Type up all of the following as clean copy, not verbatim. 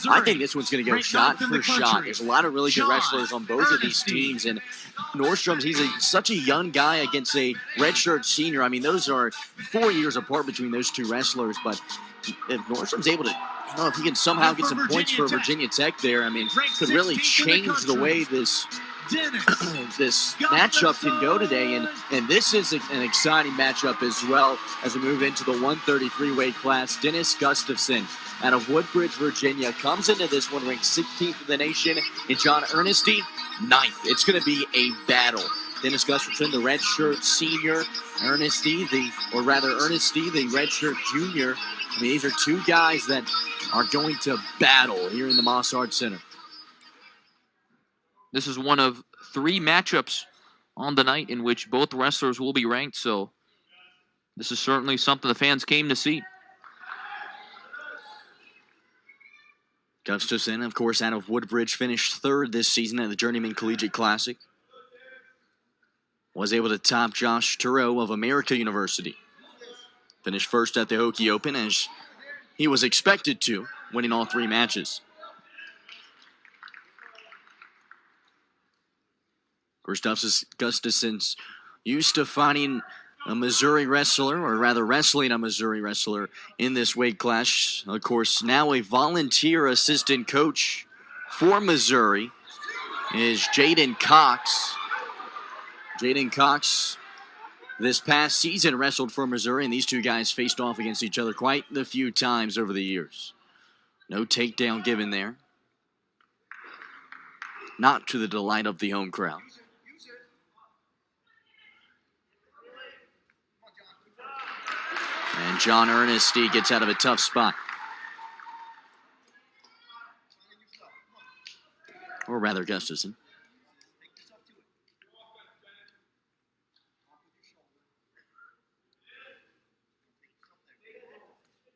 I think this one's going to go shot for shot. There's a lot of really good wrestlers on both of these teams, and Nordstrom's, he's such a young guy against a redshirt senior. I mean, those are 4 years apart between those two wrestlers, but if Nordstrom's able to, if he can somehow get some points for Virginia Tech there, I mean, could really change the way this matchup can go today, and this is an exciting matchup as well as we move into the 133 weight class. Dennis Gustafson out of Woodbridge, Virginia, comes into this one ranked 16th in the nation, and John Ernesty 9th. It's going to be a battle. Dennis Gustafson, the redshirt senior, Ernesty, the redshirt junior. I mean, these are two guys that are going to battle here in the Moss Arts Center. This is one of 3 matchups on the night in which both wrestlers will be ranked, so this is certainly something the fans came to see. Gustafson, of course, out of Woodbridge, finished 3rd this season at the Journeyman Collegiate Classic. Was able to top Josh Turow of America University. Finished 1st at the Hokie Open as he was expected to, winning all 3 matches. Of course, Gustafson's used to fighting a Missouri wrestler, or rather wrestling a Missouri wrestler in this weight class. Of course, now a volunteer assistant coach for Missouri is Jaden Cox. Jaden Cox this past season wrestled for Missouri, and these two guys faced off against each other quite a few times over the years. No takedown given there. Not to the delight of the home crowd. And John Ernesty gets out of a tough spot. Or rather, Gustafson.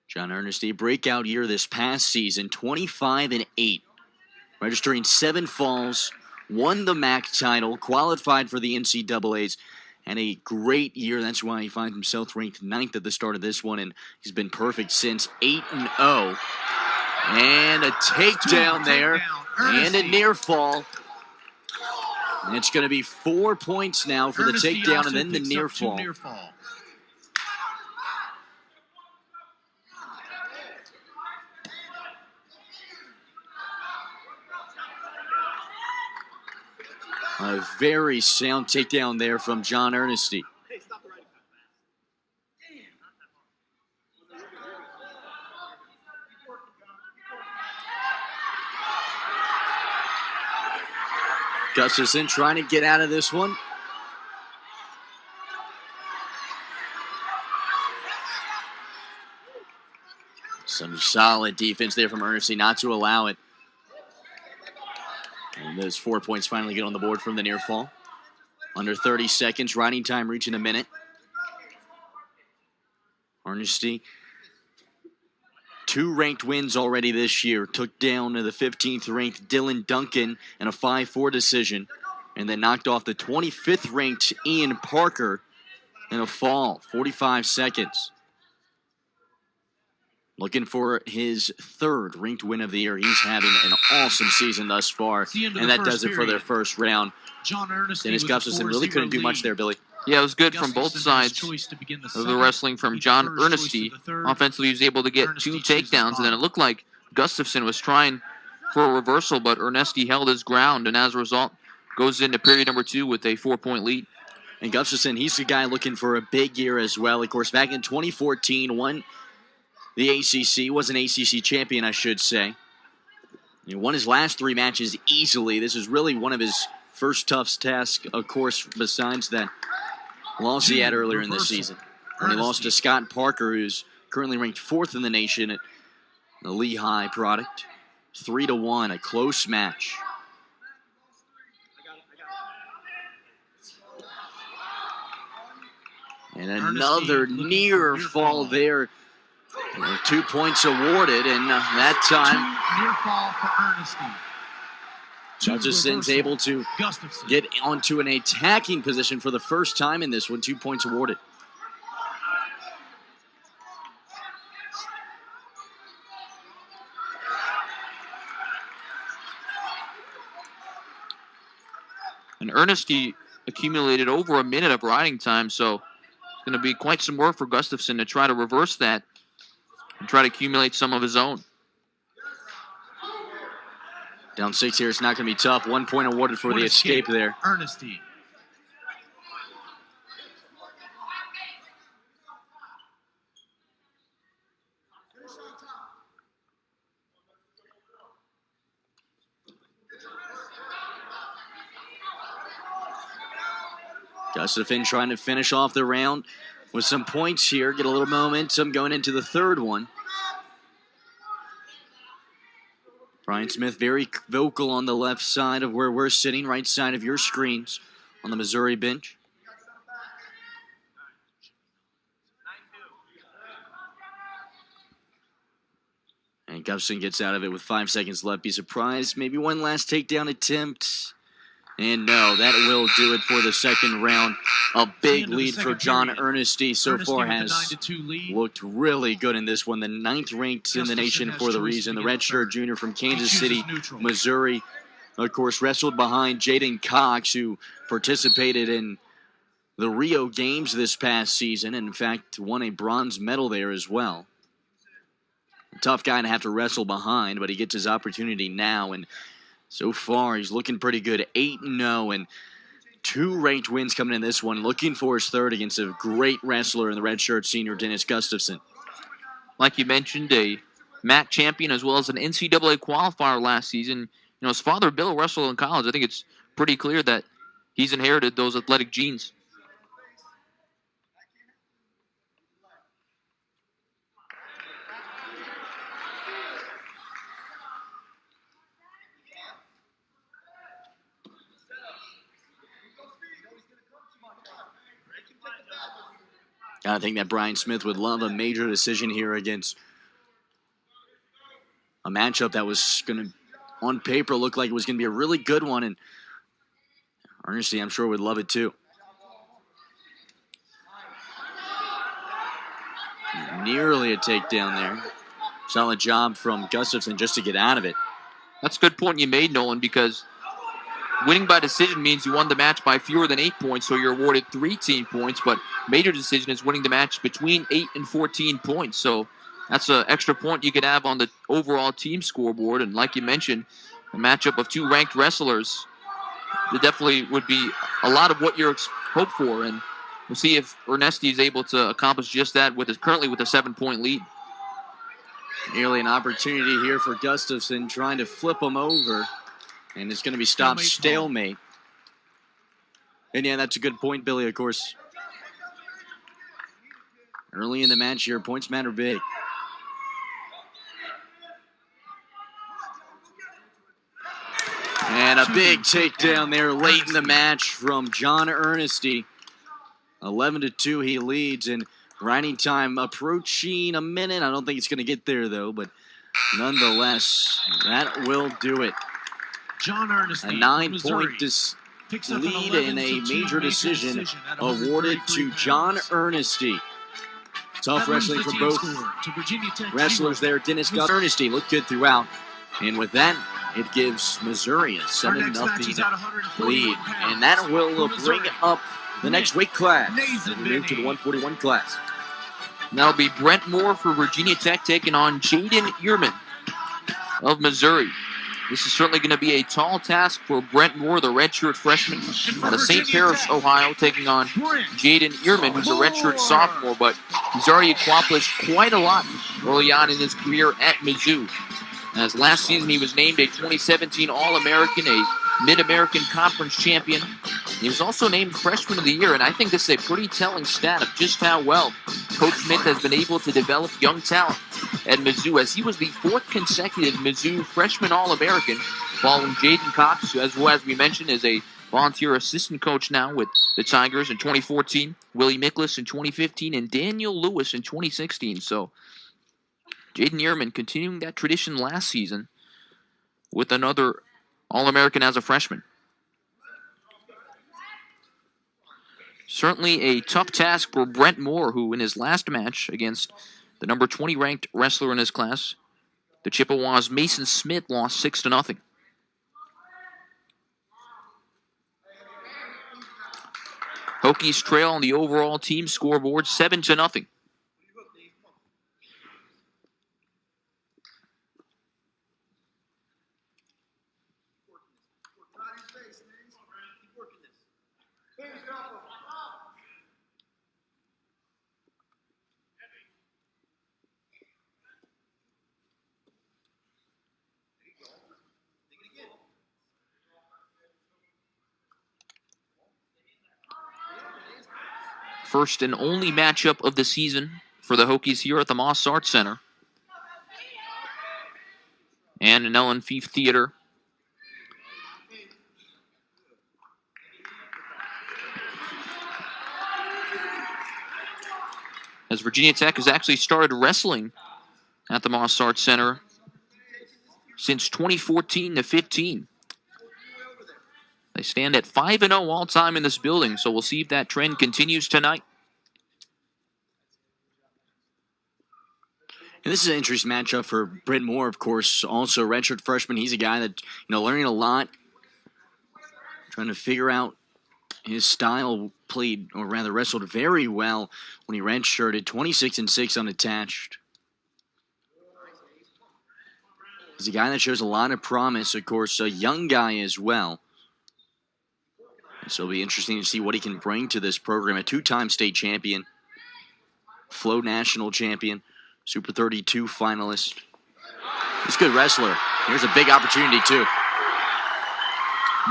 John Ernesty, breakout year this past season, 25-8. Registering 7 falls, won the MAC title, qualified for the NCAAs. And a great year. That's why he finds himself ranked 9th at the start of this one, and he's been perfect since 8-0. And a takedown there, and a near fall. And it's going to be 4 points now for the takedown and then the near fall. A very sound takedown there from John Ernesty. Gustafson trying to get out of this one. Some solid defense there from Ernesty not to allow it. And those 4 points finally get on the board from the near fall. Under 30 seconds, riding time reaching a minute. Ernesty, 2 ranked wins already this year. Took down the 15th ranked Dylan Duncan in a 5-4 decision. And then knocked off the 25th ranked Ian Parker in a fall. 45 seconds. Looking for his 3rd ranked win of the year. He's having an awesome season thus far, and that does it for their first round. Dennis Gustafson really couldn't do much there, Billy. Yeah, it was good from both sides of the wrestling from John Ernesty. Offensively, he was able to get 2 takedowns, and then it looked like Gustafson was trying for a reversal, but Ernesty held his ground, and as a result, goes into period number 2 with a 4-point lead. And Gustafson, he's the guy looking for a big year as well. Of course, back in 2014, won the ACC, was an ACC champion, I should say. He won his last 3 matches easily. This is really one of his first tough tasks, of course, besides that loss he had earlier in the season. When he lost to Scott Parker, who's currently ranked 4th in the nation at the Lehigh product. 3-1, a close match. And another near fall there. 2 points awarded, and that time near fall for Ernesty. Gustafson's able to get onto an attacking position for the first time in this one. 2 points awarded. And Ernesty accumulated over a minute of riding time, so it's going to be quite some work for Gustafson to try to reverse that and try to accumulate some of his own. Down 6 here, it's not going to be tough. 1 point awarded for the escape there. Ernesty. Gustafson trying to finish off the round with some points here. Get a little momentum going into the third one. Brian Smith very vocal on the left side of where we're sitting, right side of your screens on the Missouri bench. And Gustafson gets out of it with 5 seconds left. Be surprised. Maybe one last takedown attempt. And no, that will do it for the second round. A big lead for John Ernesty so far has looked really good in this one. The 9th ranked in the nation for the reason. The redshirt junior from Kansas City, Missouri. Of course, wrestled behind Jaden Cox, who participated in the Rio Games this past season. And in fact, won a bronze medal there as well. A tough guy to have to wrestle behind, but he gets his opportunity now. And so far, he's looking pretty good. 8-0 and 2 ranked wins coming in this one. Looking for his third against a great wrestler in the red shirt, senior Dennis Gustafson. Like you mentioned, a MAC champion as well as an NCAA qualifier last season. You know, his father, Bill, wrestled in college. I think it's pretty clear that he's inherited those athletic genes. I think that Brian Smith would love a major decision here against a matchup that was going to, on paper, look like it was going to be a really good one. And Ernesty, I'm sure, would love it too. Nearly a takedown there. Solid job from Gustafson just to get out of it. That's a good point you made, Nolan, because winning by decision means you won the match by fewer than 8 points, so you're awarded 3 team points. But major decision is winning the match between 8 and 14 points. So that's an extra point you could have on the overall team scoreboard. And like you mentioned, a matchup of 2 ranked wrestlers, it definitely would be a lot of what you're hoped for. And we'll see if Ernesty is able to accomplish just that currently with a 7-point lead. Nearly an opportunity here for Gustafson, trying to flip him over. And it's going to be stopped stalemate. And yeah, that's a good point, Billy, of course. Early in the match here, points matter big. And a big takedown there late in the match from John Ernesty. 11-2 he leads, and riding time approaching a minute. I don't think it's going to get there, though, but nonetheless, that will do it. John Ernesty, a 9-point lead in a major decision awarded to John Ernesty. Tough wrestling for both wrestlers there. Dennis Ernesty looked good throughout. And with that, it gives Missouri a 7-0 lead. And that will bring up the next weight class. And we move to the 141 class. And that'll be Brent Moore for Virginia Tech taking on Jaden Ehrman of Missouri. This is certainly going to be a tall task for Brent Moore, the redshirt freshman out of St. Paris, Ohio, taking on Jaden Ehrman, who's a redshirt sophomore, but he's already accomplished quite a lot early on in his career at Mizzou. As last season, he was named a 2017 All-American, a Mid-American Conference champion. He was also named Freshman of the Year, and I think this is a pretty telling stat of just how well Coach Smith has been able to develop young talent at Mizzou, as he was the 4th consecutive Mizzou Freshman All-American, following Jaden Cox, who, as we mentioned, is a volunteer assistant coach now with the Tigers in 2014, Willie Miklas in 2015, and Daniel Lewis in 2016. So Jaden Ehrman continuing that tradition last season with another All-American as a freshman. Certainly a tough task for Brent Moore, who in his last match against the number 20 ranked wrestler in his class, the Chippewas' Mason Smith, lost 6-0. Hokies trail on the overall team scoreboard 7-0. First and only matchup of the season for the Hokies here at the Moss Arts Center and in Ellen Fief Theater. As Virginia Tech has actually started wrestling at the Moss Arts Center since 2014-15. They stand at 5-0 all-time in this building, so we'll see if that trend continues tonight. And this is an interesting matchup for Brent Moore, of course, also redshirt freshman. He's a guy that, learning a lot, trying to figure out his style. Played, or rather wrestled very well when he redshirted, 26-6 unattached. He's a guy that shows a lot of promise, of course, a young guy as well. So it'll be interesting to see what he can bring to this program. A two-time state champion, Flow national champion, Super 32 finalist. He's a good wrestler. Here's a big opportunity, too.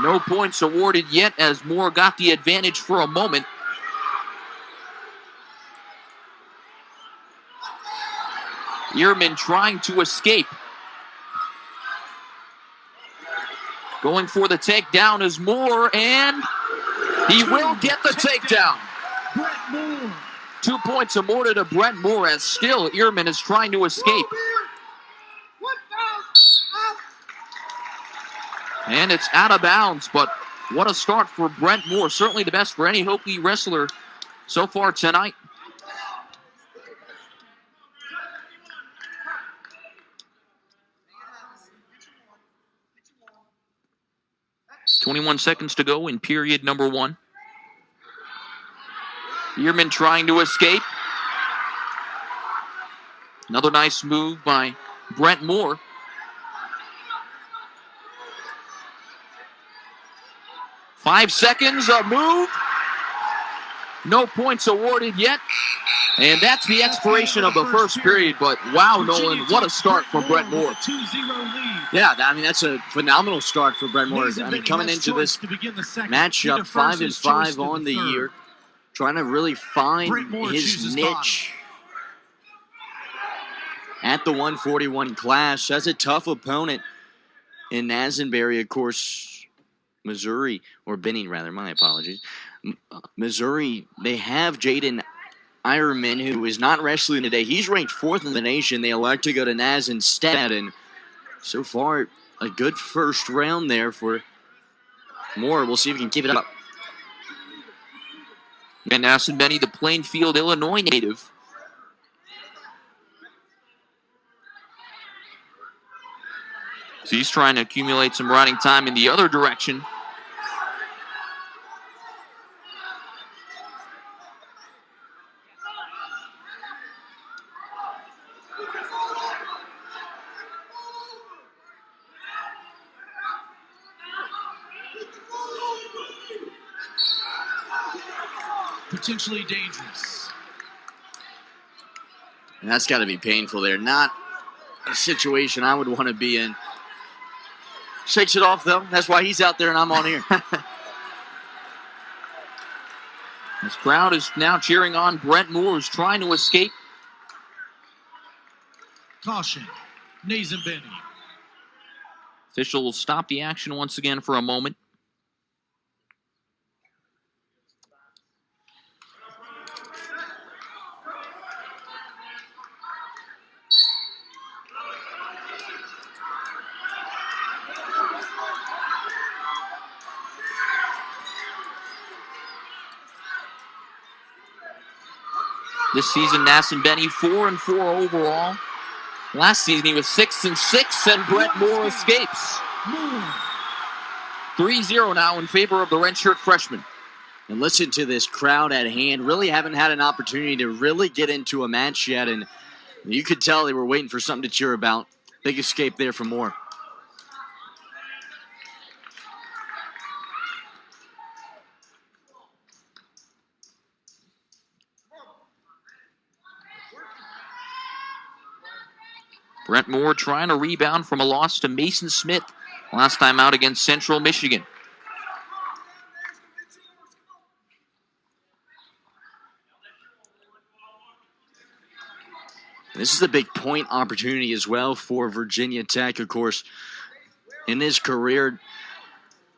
No points awarded yet as Moore got the advantage for a moment. Ehrman trying to escape. Going for the takedown is Moore, and he will get the takedown. 2 points awarded to Brent Moore as still Ehrman is trying to escape. And it's out of bounds, but what a start for Brent Moore. Certainly the best for any Hokie wrestler so far tonight. .21 to go in period number 1. Ehrman trying to escape. Another nice move by Brent Moore. Five seconds, a move. No points awarded yet. And that's the expiration of the first period. But wow, Nolan, what a start for Brent Moore. Yeah, that's a phenomenal start for Brent Moore. Coming into this matchup, 5-5 on the year, trying to really find his niche at the 141 class. That's a tough opponent in Nasenberry, of course. Missouri, or Benning rather, my apologies. Missouri, they have Jaden Ironman, who is not wrestling today. He's ranked 4th in the nation. They elect to go to Naz instead, and so far, a good first round there for Moore. We'll see if he can keep it up. And Nasenberry, the Plainfield, Illinois native. So he's trying to accumulate some riding time in the other direction. Potentially dangerous. And that's got to be painful there. Not a situation I would want to be in. Shakes it off, though. That's why he's out there and I'm on here. This crowd is now cheering on Brent Moore, who's trying to escape. Caution, Nasenberry. Official will stop the action once again for a moment. This season, Nasenberry 4-4 overall. Last season, he was 6-6, and Brent Moore escapes. 3-0 now in favor of the redshirt freshman. And listen to this crowd at hand. Really haven't had an opportunity to really get into a match yet, and you could tell they were waiting for something to cheer about. Big escape there for Moore. Brent Moore trying to rebound from a loss to Mason Smith last time out against Central Michigan. This is a big point opportunity as well for Virginia Tech. Of course, in his career,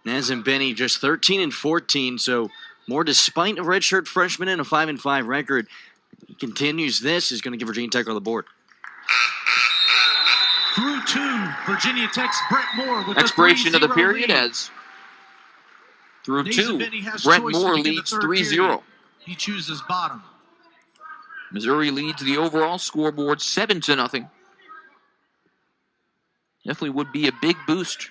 Nazem Benny just 13 and 14. So Moore, despite a redshirt freshman and a 5-5 record, continues this, is going to give Virginia Tech on the board. Through 2, Virginia Tech's Brent Moore with expiration of the period lead. as through 2, Brent Moore leads 3-0. He chooses bottom. Missouri leads the overall scoreboard 7-0. Definitely would be a big boost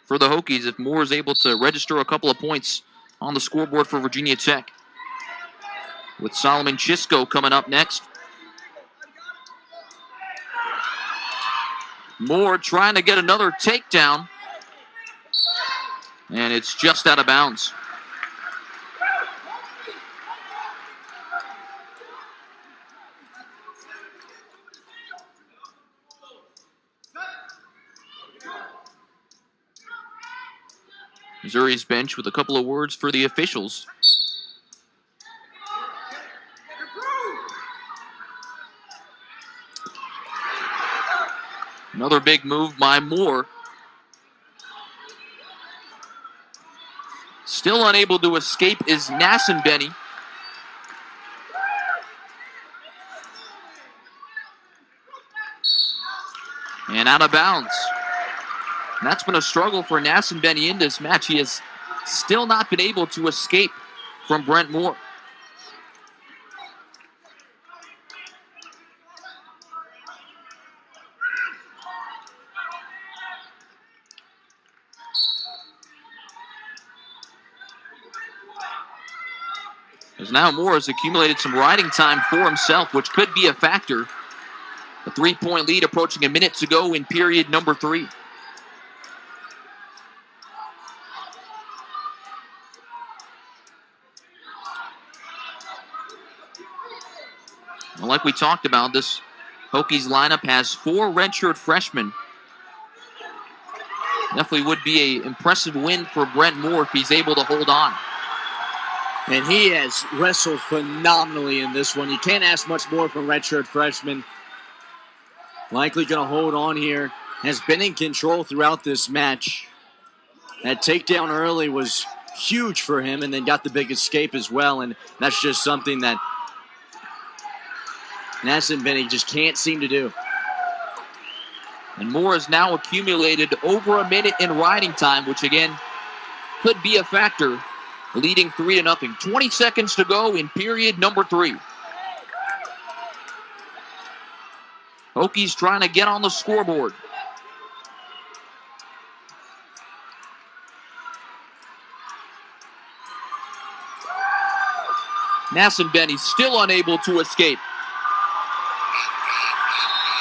for the Hokies if Moore is able to register a couple of points on the scoreboard for Virginia Tech. With Solomon CHISKO coming up next. Moore trying to get another takedown. And it's just out of bounds. Missouri's bench with a couple of words for the officials. Another big move by Moore. Still unable to escape is Nazem Benny. And out of bounds. And that's been a struggle for Nazem Benny in this match. He has still not been able to escape from Brent Moore. As now Moore has accumulated some riding time for himself, which could be a factor. A 3-point lead approaching a minute to go in period number 3. Well, like we talked about, this Hokies lineup has 4 redshirt freshmen. Definitely would be an impressive win for Brent Moore if he's able to hold on. And he has wrestled phenomenally in this one. You can't ask much more from redshirt freshman. Likely going to hold on here. Has been in control throughout this match. That takedown early was huge for him, and then got the big escape as well. And that's just something that Nazem Benny just can't seem to do. And Moore has now accumulated over a minute in riding time, which again could be a factor. Leading 3-0. 20 seconds to go in period number 3. Hokies trying to get on the scoreboard. Nazem Benny still unable to escape.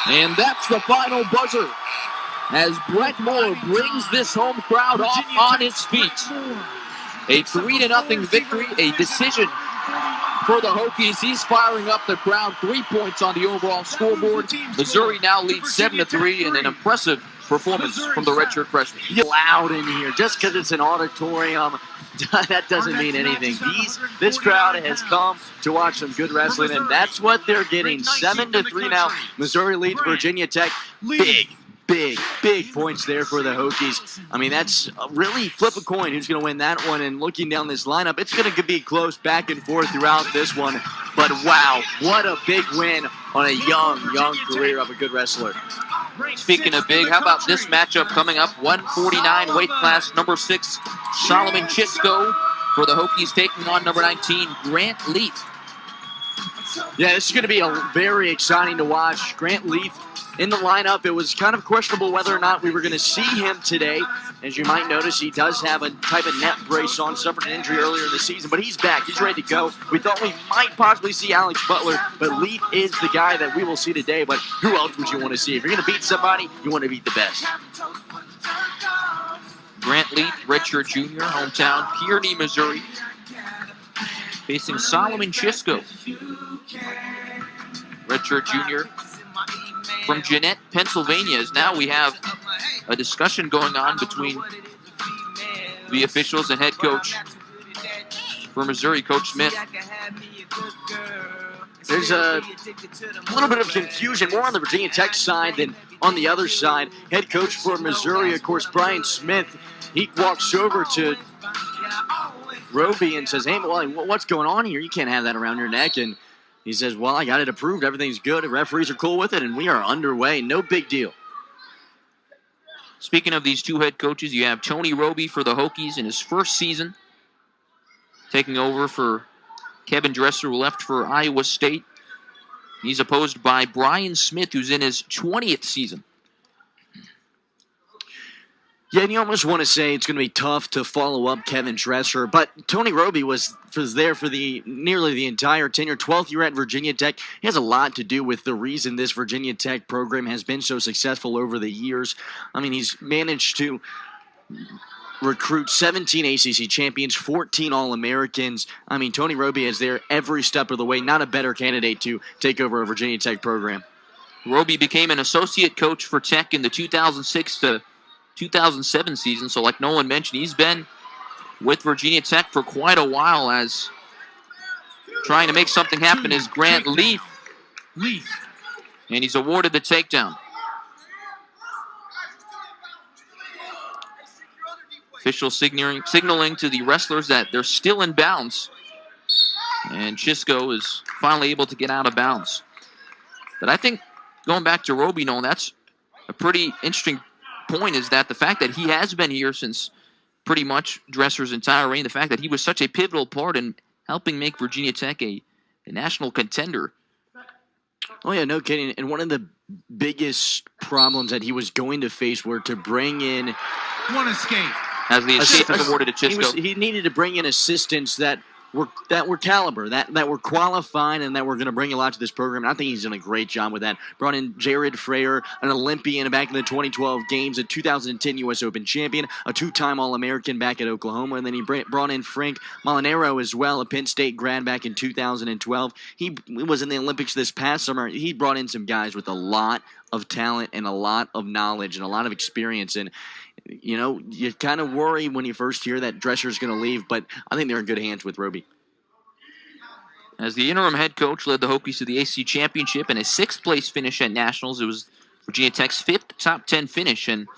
And that's the final buzzer as Brent Moore brings this home crowd off on its feet. A 3-0 victory, a decision for the Hokies. He's firing up the crowd. 3 points on the overall scoreboard. Missouri now leads 7-3 in an impressive performance from the redshirt freshman. Loud in here. Just because it's an auditorium, that doesn't mean anything. This crowd has come to watch some good wrestling, and that's what they're getting. 7-3 now. Missouri leads Virginia Tech. Big points there for the Hokies. I mean, that's really flip a coin who's going to win that one. And looking down this lineup, it's going to be close back and forth throughout this one. But wow, what a big win on a young career of a good wrestler. Speaking of big, how about this matchup coming up? 149 weight class, number 6, Solomon CHISKO for the Hokies taking on number 19, Grant Leaf. Yeah, this is going to be very exciting to watch. Grant Leaf in the lineup. It was kind of questionable whether or not we were going to see him today. As you might notice, he does have a type of neck brace on, suffered an injury earlier in the season, but he's back. He's ready to go. We thought we might possibly see Alex Butler, but Leaf is the guy that we will see today. But who else would you want to see? If you're going to beat somebody, you want to beat the best. Grant Leaf, redshirt junior, hometown, Kearney, Missouri, facing Solomon CHISHKO, redshirt junior from Jeanette, Pennsylvania. As now we have a discussion going on between the officials and head coach for Missouri, Coach Smith. There's a little bit of confusion, more on the Virginia Tech side than on the other side. Head coach for Missouri, of course, Brian Smith, he walks over to Roby and says, hey, well, what's going on here? You can't have that around your neck. And he says, well, I got it approved. Everything's good. The referees are cool with it, and we are underway. No big deal. Speaking of these two head coaches, you have Tony Roby for the Hokies in his first season, taking over for Kevin Dresser, who left for Iowa State. He's opposed by Brian Smith, who's in his 20th season. Yeah, and you almost want to say it's going to be tough to follow up Kevin Dresser, but Tony Roby was there for nearly the entire tenure, 12th year at Virginia Tech. He has a lot to do with the reason this Virginia Tech program has been so successful over the years. I mean, he's managed to recruit 17 ACC champions, 14 All-Americans. I mean, Tony Roby is there every step of the way. Not a better candidate to take over a Virginia Tech program. Roby became an associate coach for Tech in the 2006 to 2007 season. So like Nolan mentioned, he's been with Virginia Tech for quite a while, as trying to make something happen is Grant Leaf. And he's awarded the takedown. Official signaling to the wrestlers that they're still in bounds. And CHISHKO is finally able to get out of bounds. But I think, going back to Roby, Nolan, that's a pretty interesting point, is that the fact that he has been here since pretty much Dresser's entire reign, the fact that he was such a pivotal part in helping make Virginia Tech a national contender. Oh, yeah, no kidding. And one of the biggest problems that he was going to face were to bring in... One escape. As the escape is awarded to CHISHKO. He needed to bring in assistants that were caliber, that were qualified, and that were going to bring a lot to this program. And I think he's done a great job with that. Brought in Jared Frayer, an Olympian back in the 2012 games, a 2010 U.S. Open champion, a two-time All-American back at Oklahoma, and then he brought in Frank Molinaro as well, a Penn State grad back in 2012. He was in the Olympics this past summer. He brought in some guys with a lot of talent and a lot of knowledge and a lot of experience. And you know, you kind of worry when you first hear that Dresser's going to leave, but I think they're in good hands with Roby. As the interim head coach led the Hokies to the AC Championship and a sixth-place finish at Nationals. It was Virginia Tech's fifth top 10 finish, and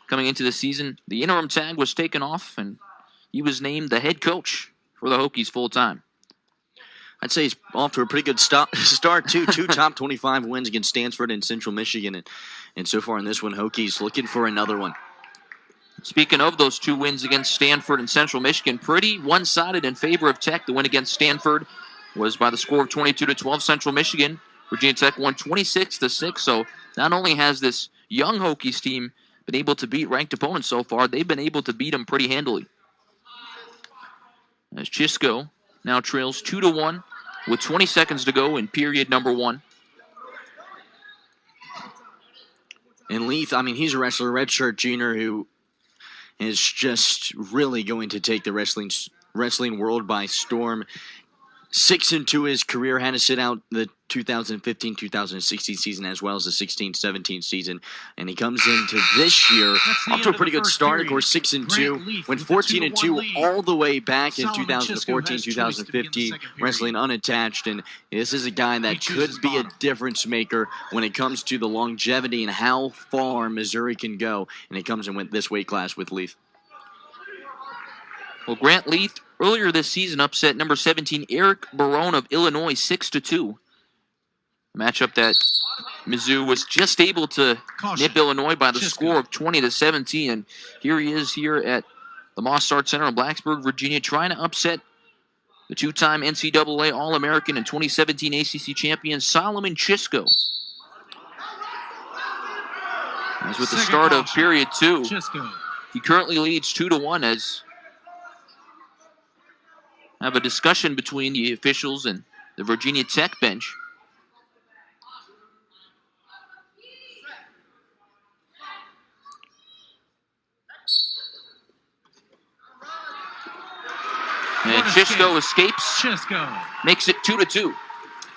coming into the season, the interim tag was taken off, and he was named the head coach for the Hokies full-time. I'd say he's off to a pretty good start too. Two top 25 wins against Stanford and Central Michigan. And so far in this one, Hokies looking for another one. Speaking of those two wins against Stanford and Central Michigan, pretty one-sided in favor of Tech. The win against Stanford was by the score of 22-12. Central Michigan, Virginia Tech won 26-6. So not only has this young Hokies team been able to beat ranked opponents so far, they've been able to beat them pretty handily. As CHISHKO now trails 2-1 with 20 seconds to go in period number 1. And Leaf, I mean, he's a wrestler, redshirt junior, who is just really going to take the wrestling world by storm. 6-2 his career, had to sit out the 2015-2016 season as well as the 16-17 season, and he comes into this year off to a pretty good start. Of course, 6-2, went 14-2 all the way back in 2014-2015, wrestling unattached, and this is a guy that could be a difference maker when it comes to the longevity and how far Missouri can go, and he comes in with this weight class with Leaf. Well, Grant Leaf earlier this season upset number 17 Eric Barone of Illinois 6-2. A matchup that Mizzou was just able to nip Illinois by the score of 20-17. And here he is here at the Moss Art Center in Blacksburg, Virginia, trying to upset the two-time NCAA All-American and 2017 ACC champion Solomon CHISHKO. As with the start of period 2, CHISKO. he currently leads 2-1 as have a discussion between the officials and the Virginia Tech bench. And CHISKO escapes, CHISKO. makes it 2-2.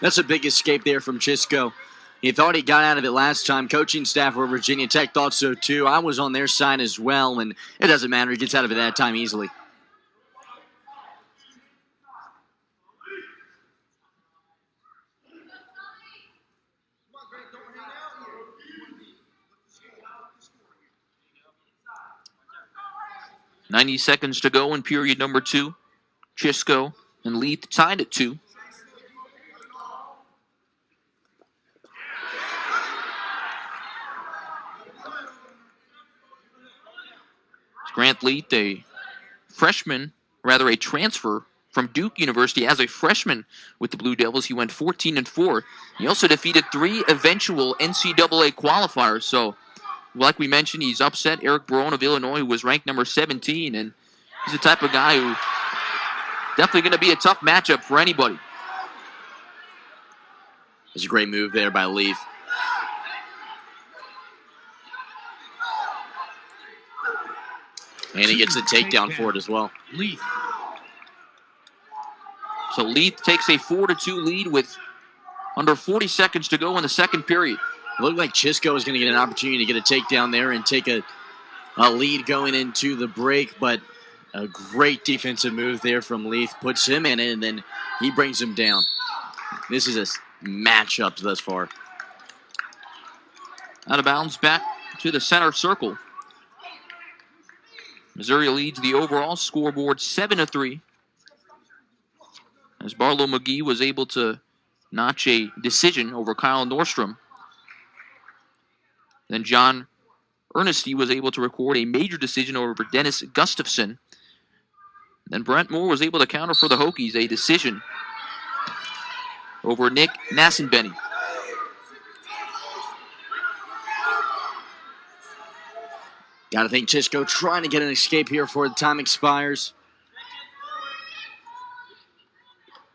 That's a big escape there from CHISKO. He thought he got out of it last time. Coaching staff for Virginia Tech thought so too. I was on their side as well, and it doesn't matter. He gets out of it that time easily. .90 seconds to go in period number 2. CHISKO and Leith tied at 2. Grant Leith, a freshman, rather a transfer from Duke University as a freshman with the Blue Devils. He went 14-4. He also defeated 3 eventual NCAA qualifiers. So, like we mentioned, he's upset Eric Barone of Illinois, who was ranked number 17. And he's the type of guy who definitely going to be a tough matchup for anybody. It's a great move there by Leith. And he gets a takedown for it as well. Leith. So Leith takes a 4-2 lead with under 40 seconds to go in the second period. It looked like CHISKO was going to get an opportunity to get a takedown there and take a lead going into the break, but a great defensive move there from Leith. Puts him in it, and then he brings him down. This is a matchup thus far. Out of bounds back to the center circle. Missouri leads the overall scoreboard 7-3. As Barlow McGee was able to notch a decision over Kyle Nordstrom. Then John Ernesty was able to record a major decision over Dennis Gustafson. Then Brent Moore was able to counter for the Hokies a decision over Nick Nassenbenny. Got to think CHISKO trying to get an escape here before the time expires.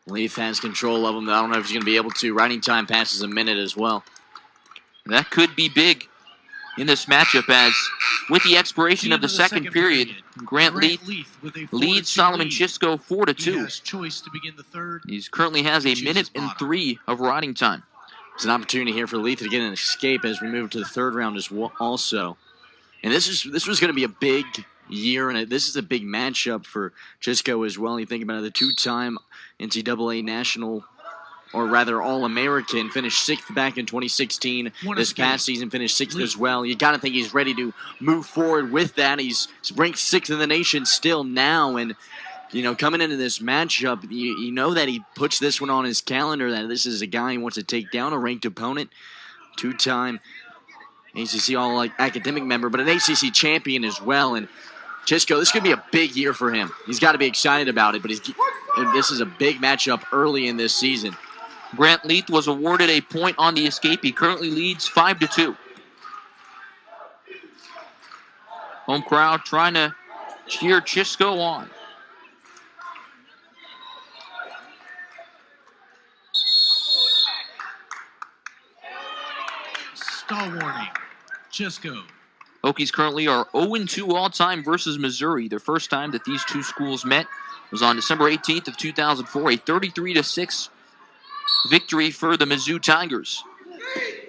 Leith has control of him. I don't know if he's going to be able to. Riding time passes a minute as well. That could be big in this matchup as, with the expiration of the second period, Grant Leith leads Solomon CHISKO 4-2. He currently has a minute and 3 of riding time. It's an opportunity here for Leith to get an escape as we move to the third round as well also. And this was going to be a big year, and this is a big matchup for CHISKO as well. You think about it, the 2-time NCAA national, or rather All-American, finished 6th back in 2016. This past season finished 6th as well. You got to think he's ready to move forward with that. He's ranked 6th in the nation still now, and coming into this matchup, you know that he puts this one on his calendar, that this is a guy who wants to take down a ranked opponent. 2-time ACC All-Academic member, but an ACC champion as well. And CHISKO, this could be a big year for him. He's got to be excited about it, but this is a big matchup early in this season. Grant Leith was awarded a point on the escape. He currently leads 5-2. Home crowd trying to cheer CHISKO on. Stall warning. CHISKO. Hokies currently are 0-2 all-time versus Missouri. The first time that these two schools met was on December 18th of 2004, a 33-6 victory for the Mizzou Tigers.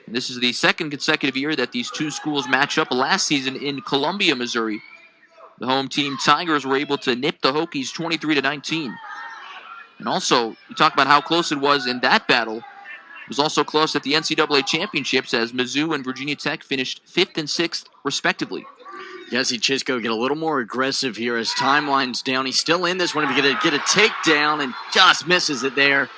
And this is the second consecutive year that these two schools match up. Last season in Columbia, Missouri, the home team Tigers were able to nip the Hokies 23-19. And also, you talk about how close it was in that battle. It was also close at the NCAA championships as Mizzou and Virginia Tech finished 5th and 6th, respectively. You gotta see CHISKO get a little more aggressive here as time winds down. He's still in this one. If he get a takedown and just misses it there.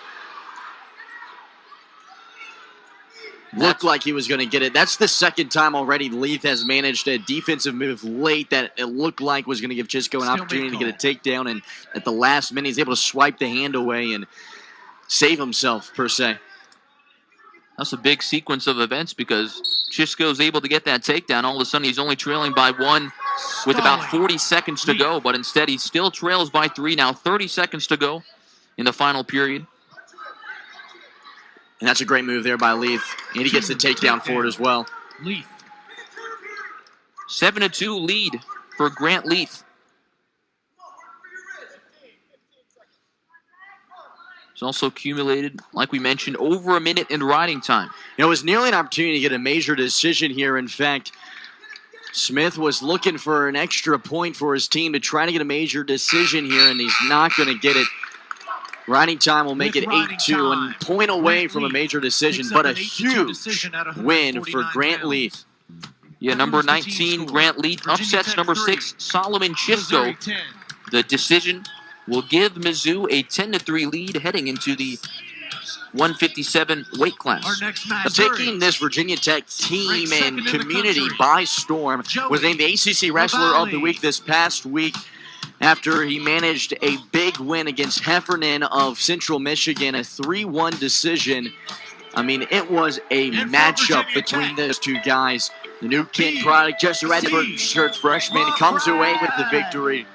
Looked like he was going to get it. That's the second time already Leith has managed a defensive move late that it looked like was going to give CHISKO an opportunity to get a takedown. And at the last minute, he's able to swipe the hand away and save himself, per se. That's a big sequence of events because CHISHKO is able to get that takedown. All of a sudden, he's only trailing by 1 with about 40 seconds to go, but instead he still trails by 3 now. 30 seconds to go in the final period. And that's a great move there by Leith. And he gets the takedown for it as well. Leith. 7-2 lead for Grant Leith. He's also accumulated, like we mentioned, over a minute in riding time. It was nearly an opportunity to get a major decision here. In fact, Smith was looking for an extra point for his team to try to get a major decision here, and he's not going to get it. Riding time will make it 8-2, and point away from a major decision, but a huge win for Grant Leith. Yeah, number 19, Grant Leith, upsets number 6, Solomon CHISHKO. The decision will give Mizzou a 10-3 lead heading into the 157 weight class. Taking this Virginia Tech team and community by storm, was named the ACC Wrestler of the Week this past week after he managed a big win against Heffernan of Central Michigan, a 3-1 decision. I mean, it was a matchup between those two guys. The new kid product, just a redshirt freshman, comes away with the victory.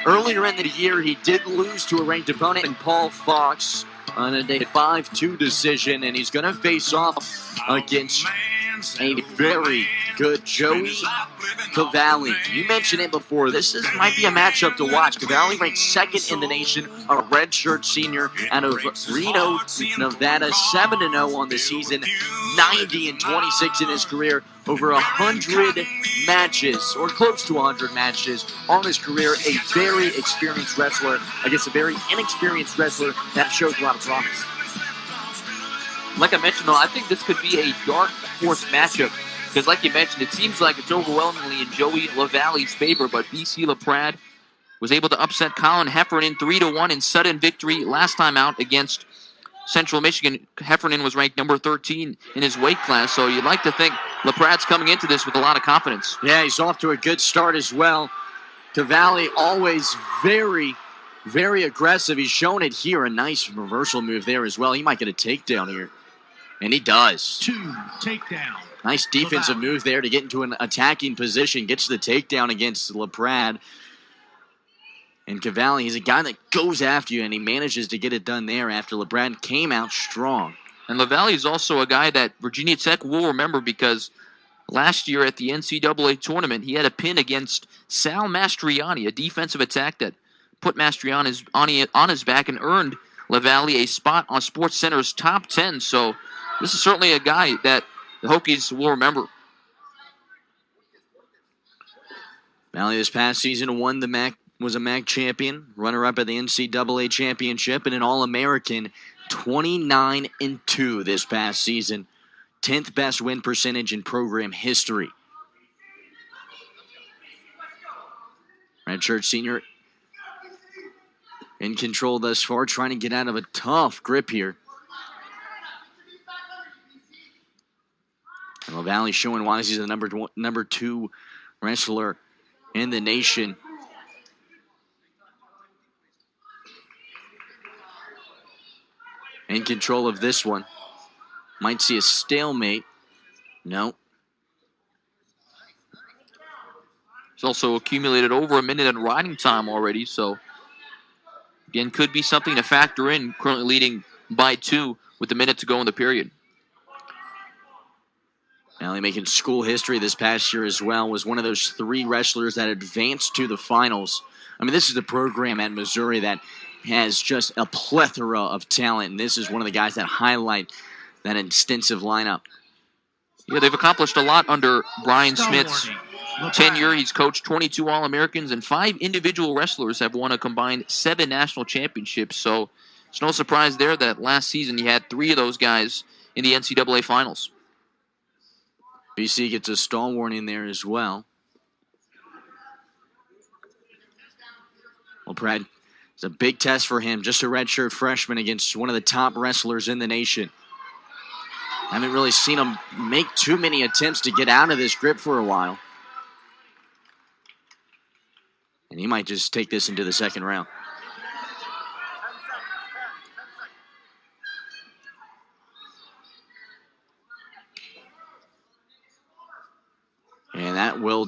Earlier in the year, he did lose to a ranked opponent in Paul Fox on a 5-2 decision, and he's going to face off against a very good Joey Cavalli. You mentioned it before. This might be a matchup to watch. Cavalli ranked 2nd in the nation, a redshirt senior out of Reno, Nevada, 7-0 on the season, 90-26 in his career, over 100 matches, or close to 100 matches on his career. A very experienced wrestler against a very inexperienced wrestler. That shows a lot of promise. Like I mentioned, though, I think this could be a dark horse matchup because, like you mentioned, it seems like it's overwhelmingly in Joey LaValle's favor, but BC LaPrade was able to upset Colin Heffernan 3-1 in sudden victory last time out against Central Michigan. Heffernan was ranked number 13 in his weight class, so you'd like to think LaPrade's coming into this with a lot of confidence. Yeah, he's off to a good start as well. Cavalli always very, very aggressive. He's shown it here. A nice reversal move there as well. He might get a takedown here. And he does. 2 takedown. Nice defensive move there to get into an attacking position. Gets the takedown against LaPrade. And Cavalli, he's a guy that goes after you, and he manages to get it done there after LaPrade came out strong. And LaValle is also a guy that Virginia Tech will remember because last year at the NCAA tournament, he had a pin against Sal Mastriani, a defensive attack that put Mastriani on his back and earned LaValle a spot on SportsCenter's top 10. So this is certainly a guy that the Hokies will remember. Valley this past season won the MAC, was a MAC champion, runner-up at the NCAA championship, and an All-American, 29-2 this past season. 10th best win percentage in program history. Redshirt senior in control thus far, trying to get out of a tough grip here. And LaValle showing why he's the number 2 wrestler in the nation. In control of this one. Might see a stalemate. No. He's also accumulated over a minute in riding time already, so again, could be something to factor in, currently leading by 2 with a minute to go in the period. Valley making school history this past year as well, was one of those 3 wrestlers that advanced to the finals. I mean, this is the program at Missouri that has just a plethora of talent, and this is one of the guys that highlight that extensive lineup. Yeah, they've accomplished a lot under Brian Smith's tenure. He's coached 22 All-Americans, and 5 individual wrestlers have won a combined 7 national championships. So it's no surprise there that last season he had 3 of those guys in the NCAA finals. BC gets a stall warning there as well. Well, Brad, it's a big test for him. Just a redshirt freshman against one of the top wrestlers in the nation. Haven't really seen him make too many attempts to get out of this grip for a while. And he might just take this into the second round.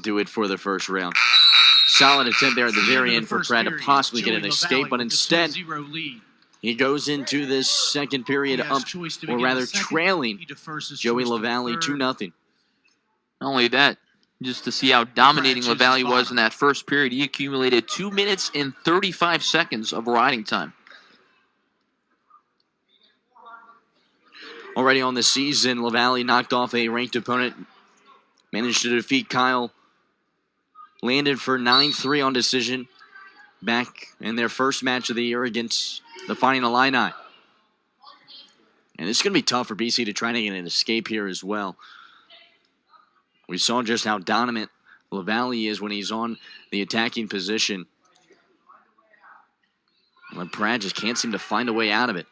do it for the first round. Solid attempt there at the very end for Pratt to possibly get an escape, but instead he goes into this second period up, or rather trailing Joey LaValle 2-0. Not only that, just to see how dominating LaValle was in that first period, he accumulated 2 minutes and 35 seconds of riding time. Already on the season, LaValle knocked off a ranked opponent, managed to defeat Kyle Landon for 9-3 on decision back in their first match of the year against the Fighting Illini. And it's going to be tough for BC to try to get an escape here as well. We saw just how dominant LaValle is when he's on the attacking position. But Pratt just can't seem to find a way out of it.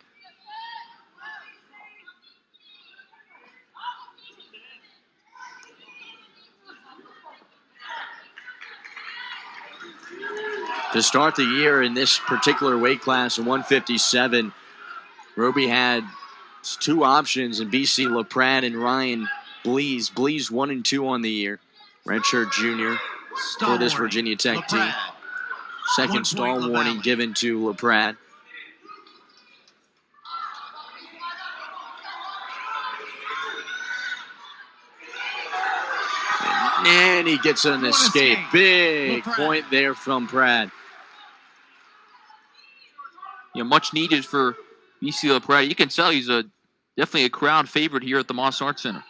To start the year in this particular weight class in 157, Roby had two options in BC LaPratt and Ryan Blees. Blees 1-2 on the year, redshirt junior for this Virginia Tech team. Second stall warning given to LaPratt. And he gets an escape. Big point there from Pratt. Yeah, much needed for BC LaPratt. You can tell he's definitely a crowd favorite here at the Moss Art Center.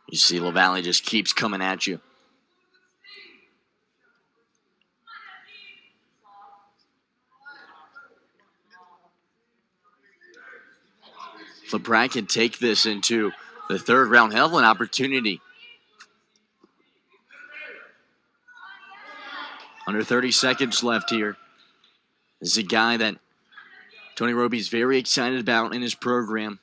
You see LaValle just keeps coming at you. If LaPratt can take this into the third round, hell of an opportunity. Under 30 seconds left here. This is a guy that Tony Roby's very excited about in his program.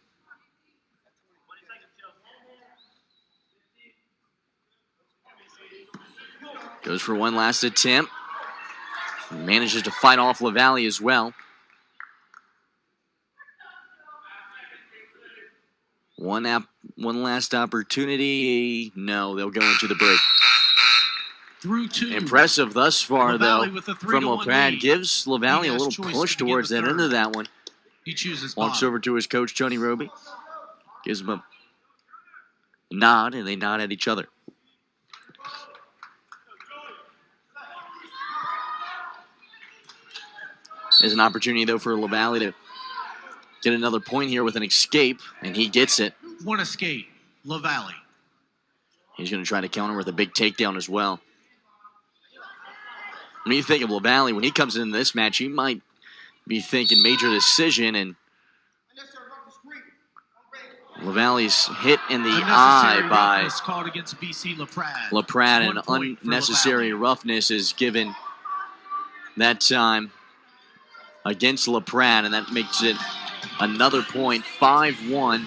Goes for one last attempt. Manages to fight off LaValle as well. One last opportunity. No, they'll go into the break. Through two. Impressive thus far, LaValle though, from LaPratt. Gives LaValle a little push to towards that end of that one. He chooses Walks over to his coach, Tony Roby. Gives him a nod, and they nod at each other. There's an opportunity, though, for LaValle to get another point here with an escape, and he gets it. One escape, LaValle. He's going to try to counter with a big takedown as well. When you think of LaValle, when he comes into this match, he might be thinking major decision, and LaValle's hit in the eye by called against BC LaPratt. LaPratt, and unnecessary roughness is given that time against LaPratt, and that makes it another point, 5-1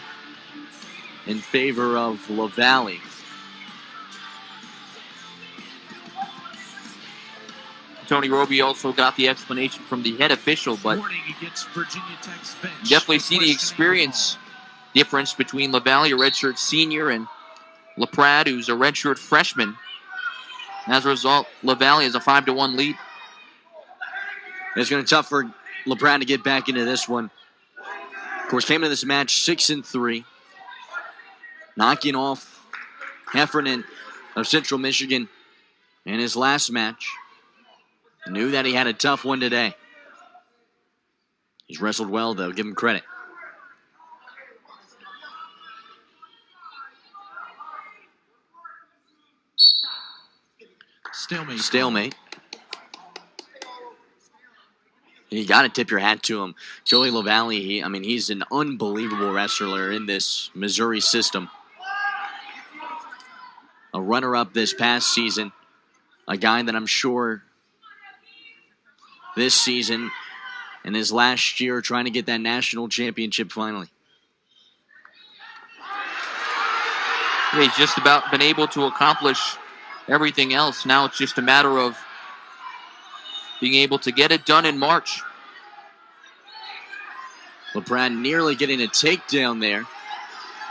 in favor of LaValle. Tony Roby also got the explanation from the head official, but definitely see the experience difference between LaValle, a redshirt senior, and LaPratt, who's a redshirt freshman. As a result, LaValle has a 5-1 lead. It's going to be tough for LaPratt to get back into this one. Of course, came into this match 6-3, knocking off Heffernan of Central Michigan in his last match. Knew that he had a tough one today. He's wrestled well, though. Give him credit. Stalemate. You got to tip your hat to him. Joey LaValle, he's an unbelievable wrestler in this Missouri system. A runner-up this past season. A guy that I'm sure this season and his last year trying to get that national championship finally. Yeah, he's just about been able to accomplish everything else. Now it's just a matter of being able to get it done in March. LaPratt nearly getting a takedown there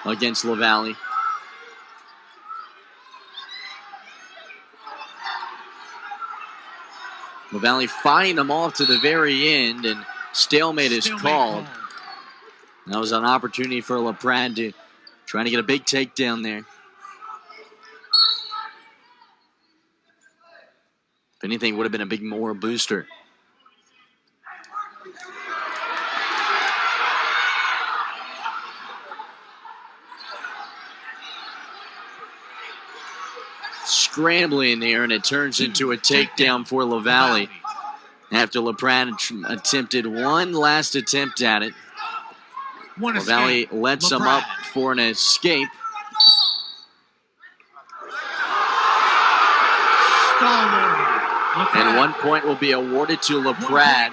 against LaValle. LaValle fighting them off to the very end, and stalemate is called. That was an opportunity for LaPrade to trying to get a big takedown there. If anything, would have been a big more booster. Scrambling there, and it turns into a takedown for LaValle after LaPrade attempted one last attempt at it. LaValle lets him up for an escape. And 1 point will be awarded to LaPrade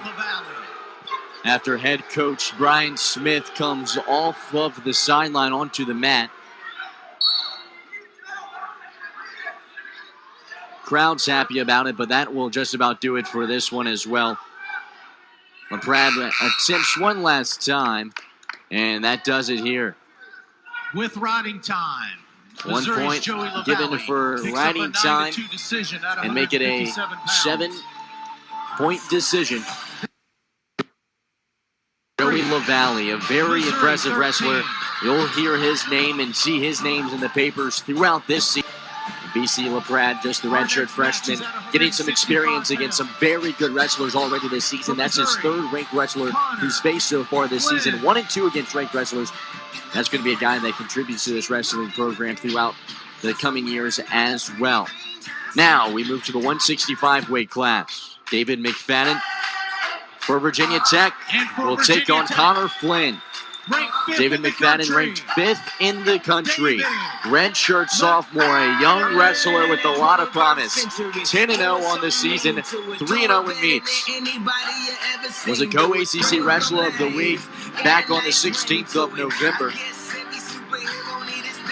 after head coach Brian Smith comes off of the sideline onto the mat. Crowd's happy about it, but that will just about do it for this one as well. LaPrade attempts one last time, and that does it here. With riding time. 1 point given for riding time and make it a 7-point decision. Joey LaValle, a very impressive wrestler. You'll hear his name and see his names in the papers throughout this season. BC LaPrade, just the redshirt freshman, getting some experience against some very good wrestlers already this season. That's his third-ranked wrestler he's faced so far this season. 1 and 2 against ranked wrestlers. That's going to be a guy that contributes to this wrestling program throughout the coming years as well. Now we move to the 165 weight class. David McFadden for Virginia Tech will take on Connor Flynn. David McFadden ranked 5th in the country. Redshirt sophomore, a young wrestler with a lot of promise. 10-0 on the season, 3-0 in meets. Was a co-ACC Wrestler of the Week back on the 16th of November.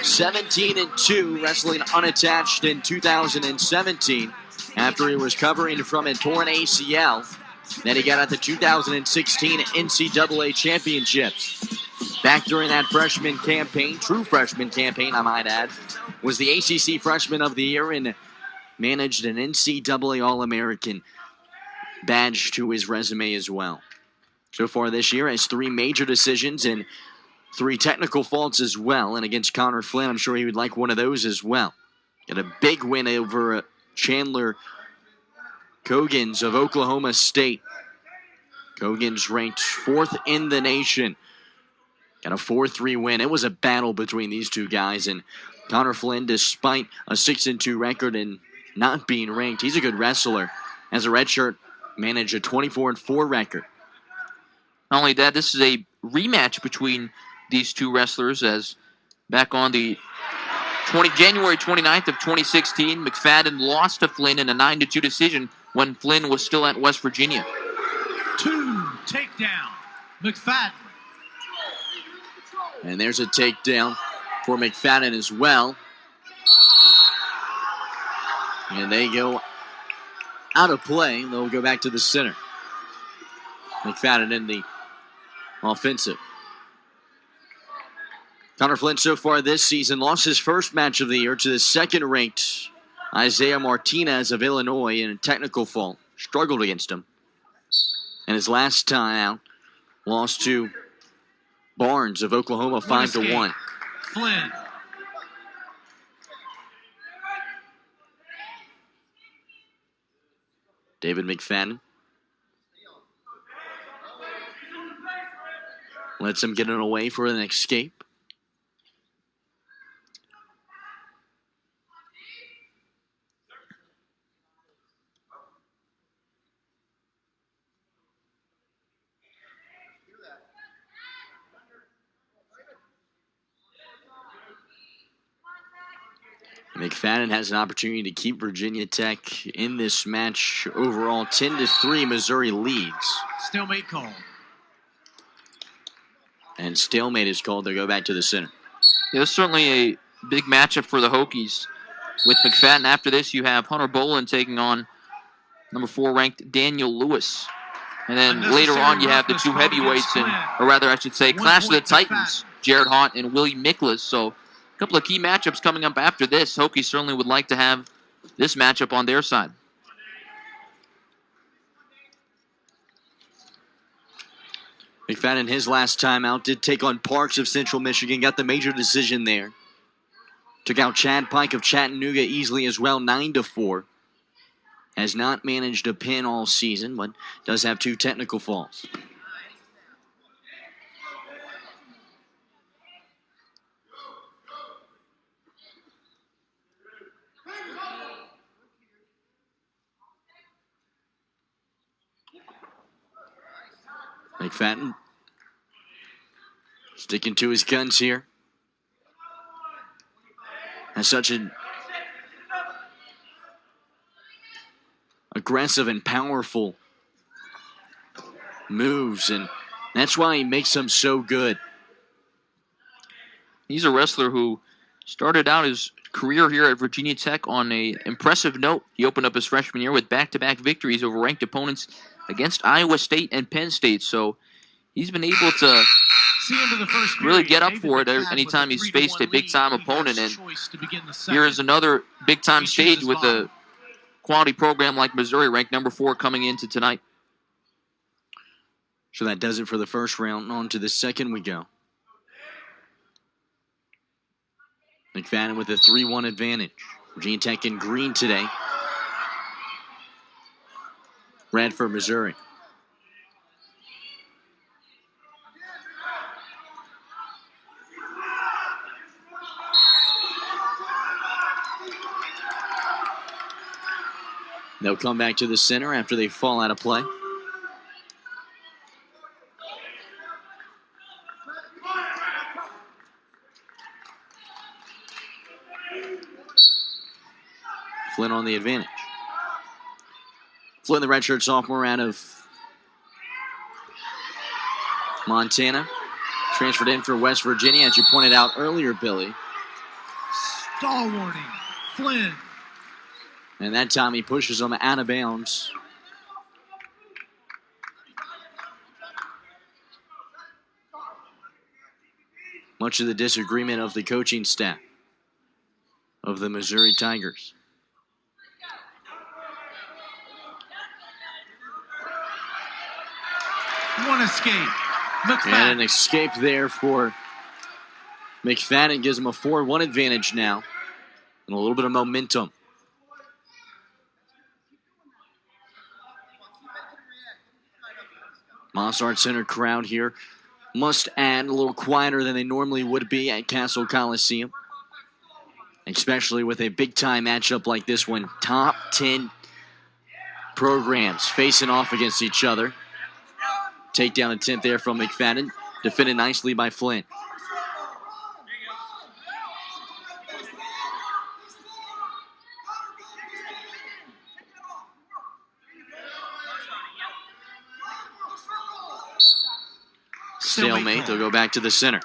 17-2, wrestling unattached in 2017 after he was covering from a torn ACL. Then he got at the 2016 NCAA Championships. Back during that freshman campaign, true freshman campaign, I might add, was the ACC Freshman of the Year and managed an NCAA All-American badge to his resume as well. So far this year has 3 major decisions and 3 technical faults as well. And against Connor Flynn, I'm sure he would like one of those as well. Got a big win over Chandler Cogans of Oklahoma State. Cogans ranked 4th in the nation. Got a 4-3 win. It was a battle between these two guys. And Connor Flynn, despite a 6-2 record and not being ranked, he's a good wrestler. As a redshirt, managed a 24-4 record. Not only that, this is a rematch between these two wrestlers, as back on the January 29th of 2016, McFadden lost to Flynn in a 9-2 decision when Flynn was still at West Virginia. 2 takedown, McFadden. And there's a takedown for McFadden as well. And they go out of play. They'll go back to the center. McFadden in the offensive. Connor Flynn so far this season lost his first match of the year to the second-ranked Isaiah Martinez of Illinois in a technical fault. Struggled against him. And his last time out, lost to Barnes of Oklahoma 5-1. Flynn. David McFadden lets him get it away for an escape. McFadden has an opportunity to keep Virginia Tech in this match. Overall, 10-3, Missouri leads. Stalemate call. And stalemate is called to go back to the center. Yeah, this is certainly a big matchup for the Hokies. With McFadden, after this, you have Hunter Bolen taking on number 4 ranked Daniel Lewis. And then later on, you have the 2 heavyweights, or rather, I should say, Clash of the Titans, Jared Haught and Willie Miklas. So a couple of key matchups coming up after this. Hokies certainly would like to have this matchup on their side. McFadden, his last time out, did take on Parks of Central Michigan, got the major decision there. Took out Chad Pike of Chattanooga easily as well, 9-4. Has not managed a pin all season, but does have 2 technical falls. McFadden sticking to his guns here. Has such an aggressive and powerful moves, and that's why he makes them so good. He's a wrestler who started out his career here at Virginia Tech on an impressive note. He opened up his freshman year with back-to-back victories over ranked opponents against Iowa State and Penn State, so he's been able to really get up for it anytime he's faced a big-time opponent. And here's another big-time stage with a quality program like Missouri, ranked number 4 coming into tonight. So that does it for the first round. On to the second we go. McFadden with a 3-1 advantage. Virginia Tech in green today. Red for Missouri. They'll come back to the center after they fall out of play. Flynn on the advantage. Flynn, the redshirt sophomore out of Montana. Transferred in for West Virginia, as you pointed out earlier, Billy. Stall warning. Flynn. And that time he pushes him out of bounds. Much of the disagreement of the coaching staff of the Missouri Tigers. One escape. McFadden. And an escape there for McFadden. Gives him a 4-1 advantage now. And a little bit of momentum. Mossart Center crowd here, must add, a little quieter than they normally would be at Castle Coliseum. Especially with a big-time matchup like this one. Top 10 programs facing off against each other. Takedown attempt there from McFadden. Defended nicely by Flynn. Stalemate. They'll go back to the center.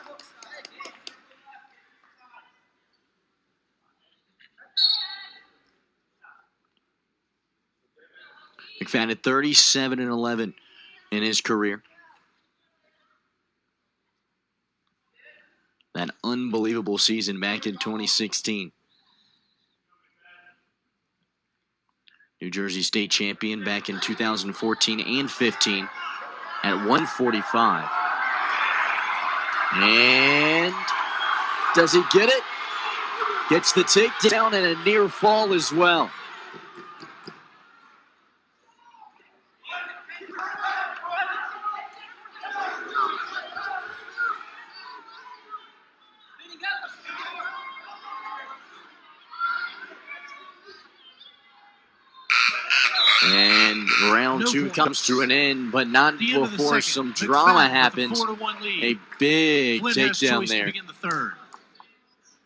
McFadden at 37-11 in his career. That unbelievable season back in 2016. New Jersey State champion back in 2014 and 15 at 145. And does he get it? Gets the takedown and a near fall as well. And round 2 comes to an end, but not before some drama happens. A big takedown there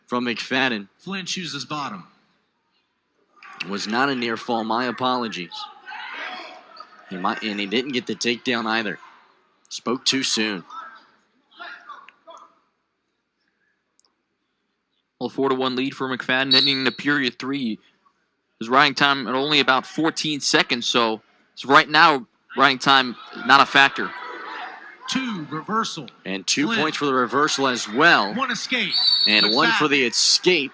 from McFadden. Flynn chooses bottom. Was not a near fall. My apologies. And he didn't get the takedown either. Spoke too soon. Well, 4-1 lead for McFadden heading into period 3. His riding time at only about 14 seconds, so right now, riding time not a factor. 2 reversal. And 2 Flynn. Points for the reversal as well. 1 escape. And McFadden. 1 for the escape.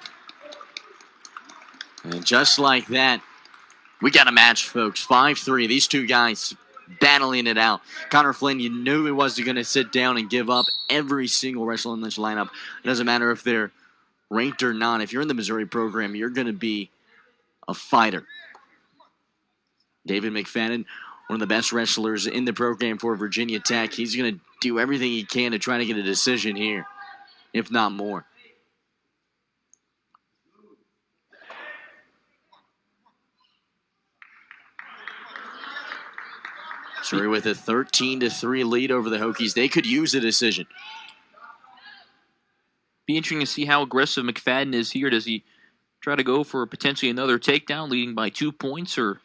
And just like that, we got a match, folks. 5-3. These two guys battling it out. Connor Flynn, you knew he wasn't going to sit down and give up every single wrestler in this lineup. It doesn't matter if they're ranked or not. If you're in the Missouri program, you're going to be a fighter. David McFadden, one of the best wrestlers in the program for Virginia Tech. He's going to do everything he can to try to get a decision here, if not more. Missouri with a 13-3 lead over the Hokies. They could use a decision. Be interesting to see how aggressive McFadden is here. Does he try to go for potentially another takedown, leading by 2 points, or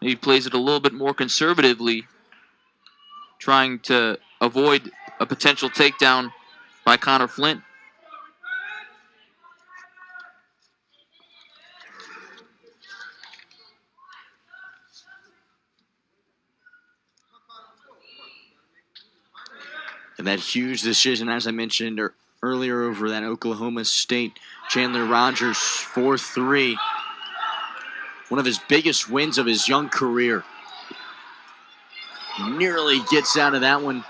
maybe plays it a little bit more conservatively, trying to avoid a potential takedown by Connor Flint? And that huge decision, as I mentioned earlier, over that Oklahoma State Chandler Rogers 4-3. One of his biggest wins of his young career. Nearly gets out of that one,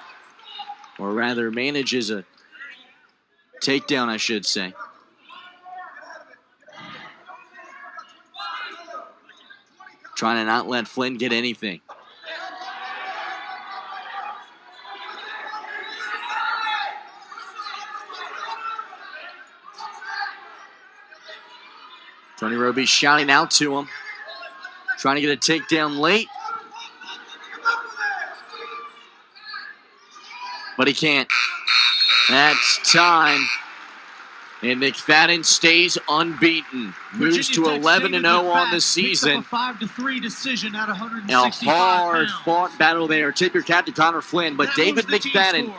or rather manages a takedown, I should say. Trying to not let Flynn get anything. Tony Roby shouting out to him. Trying to get a takedown late. But he can't. That's time. And McFadden stays unbeaten. Moves to 11-0 on the season. 5-3 decision at A 165 hard-fought battle there. Tip your cap to Connor Flynn, but David McFadden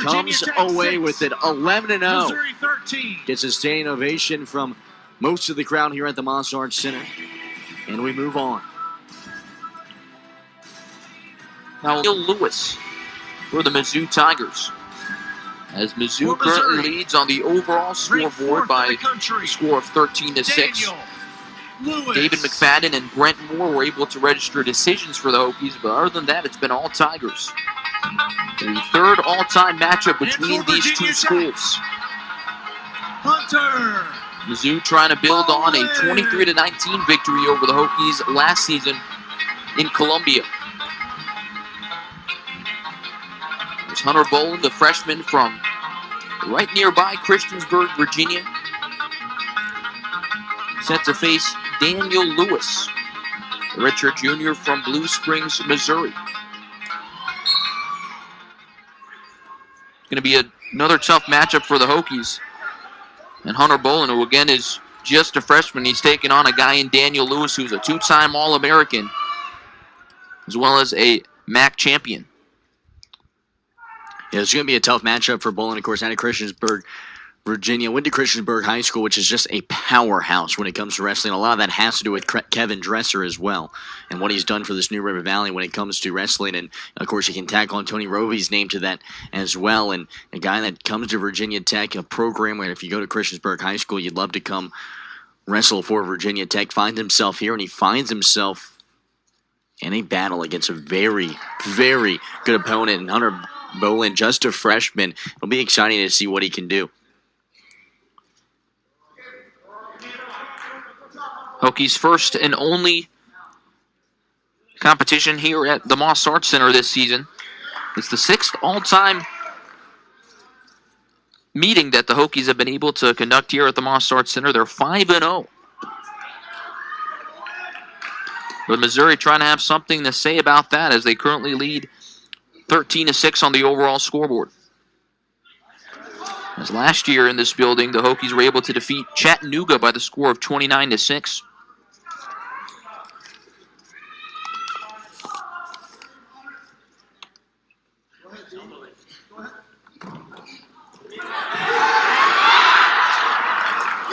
comes away with it. 11-0. Missouri 13. Gets a standing ovation from most of the crowd here at the Moss Arts Center. And we move on. Now, Will Lewis for the Mizzou Tigers. As Mizzou currently leads on the overall scoreboard by a score of 13-6. David McFadden and Brent Moore were able to register decisions for the Hokies, but other than that, it's been all Tigers. The third all-time matchup between these two schools. Hunter. Mizzou trying to build on a 23-19 victory over the Hokies last season in Columbia. There's Hunter Bolen, the freshman from right nearby Christiansburg, Virginia, set to face Daniel Lewis, the redshirt junior from Blue Springs, Missouri. It's going to be another tough matchup for the Hokies. And Hunter Bolen, who again is just a freshman, he's taking on a guy in Daniel Lewis who's a two-time All-American, as well as a MAC champion. Yeah, it's going to be a tough matchup for Bolen, of course, out of Christiansburg, Virginia. Went to Christiansburg High School, which is just a powerhouse when it comes to wrestling. A lot of that has to do with Kevin Dresser as well, and what he's done for this New River Valley when it comes to wrestling. And, of course, you can tack on Tony Roby's name to that as well. And a guy that comes to Virginia Tech, a program where if you go to Christiansburg High School, you'd love to come wrestle for Virginia Tech, finds himself here, and he finds himself in a battle against a very, very good opponent. And Hunter Bolen, just a freshman. It'll be exciting to see what he can do. Hokies' first and only competition here at the Moss Arts Center this season. It's the 6th all-time meeting that the Hokies have been able to conduct here at the Moss Arts Center. They're 5-0. But Missouri trying to have something to say about that as they currently lead 13-6 on the overall scoreboard. As last year in this building, the Hokies were able to defeat Chattanooga by the score of 29-6.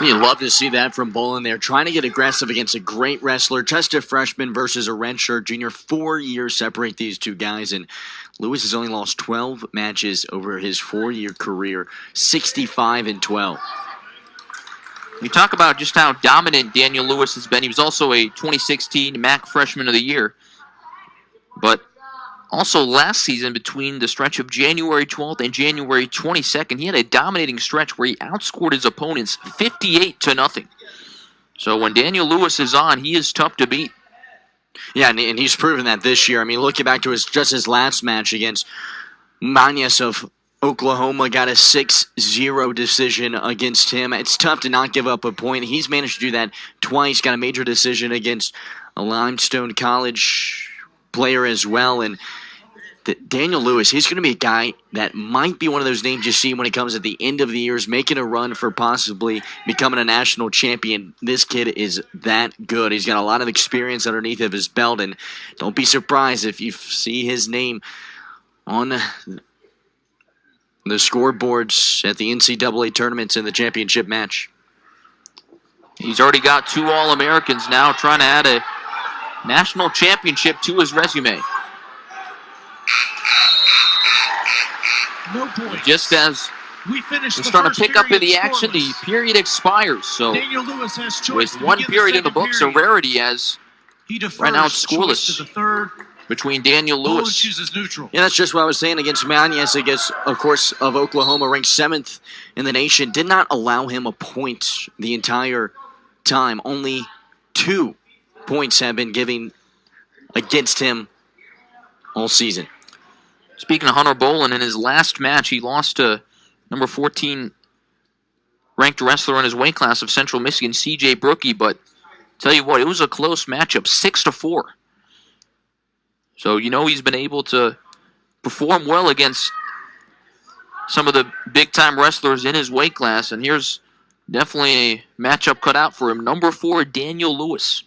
You love to see that from Bolen there, trying to get aggressive against a great wrestler, just a freshman versus a redshirt junior. 4 years separate these two guys, and Lewis has only lost 12 matches over his 4-year career, 65-12. We talk about just how dominant Daniel Lewis has been. He was also a 2016 MAC Freshman of the Year. But also last season, between the stretch of January 12th and January 22nd, he had a dominating stretch where he outscored his opponents 58-0. So when Daniel Lewis is on, he is tough to beat. Yeah, and he's proven that this year. I mean, looking back to his last match against Mañas of Oklahoma, got a 6-0 decision against him. It's tough to not give up a point. He's managed to do that twice, got a major decision against a Limestone College player as well. And Daniel Lewis, he's going to be a guy that might be one of those names you see when it comes at the end of the years, making a run for possibly becoming a national champion. This kid is that good. He's got a lot of experience underneath of his belt, and don't be surprised if you see his name on the scoreboards at the NCAA tournaments in the championship match. He's already got 2 All-Americans now, trying to add a national championship to his resume. No points. Just as we're starting to pick up in the action, the period expires. So Daniel Lewis has choice with 1 period in the books, a rarity, as right now it's scoreless to the third. between Daniel BOLEN Lewis. chooses neutral. Yeah, that's just what I was saying against Mañas, against, of course, of Oklahoma, ranked 7th in the nation. Did not allow him a point the entire time. Only 2 points have been given against him all season. Speaking of Hunter BOLEN, in his last match, he lost to number 14 ranked wrestler in his weight class of Central Michigan, C.J. Brookie. But tell you what, it was a close matchup, 6-4. So you know he's been able to perform well against some of the big-time wrestlers in his weight class. And here's definitely a matchup cut out for him. Number 4, Daniel Lewis.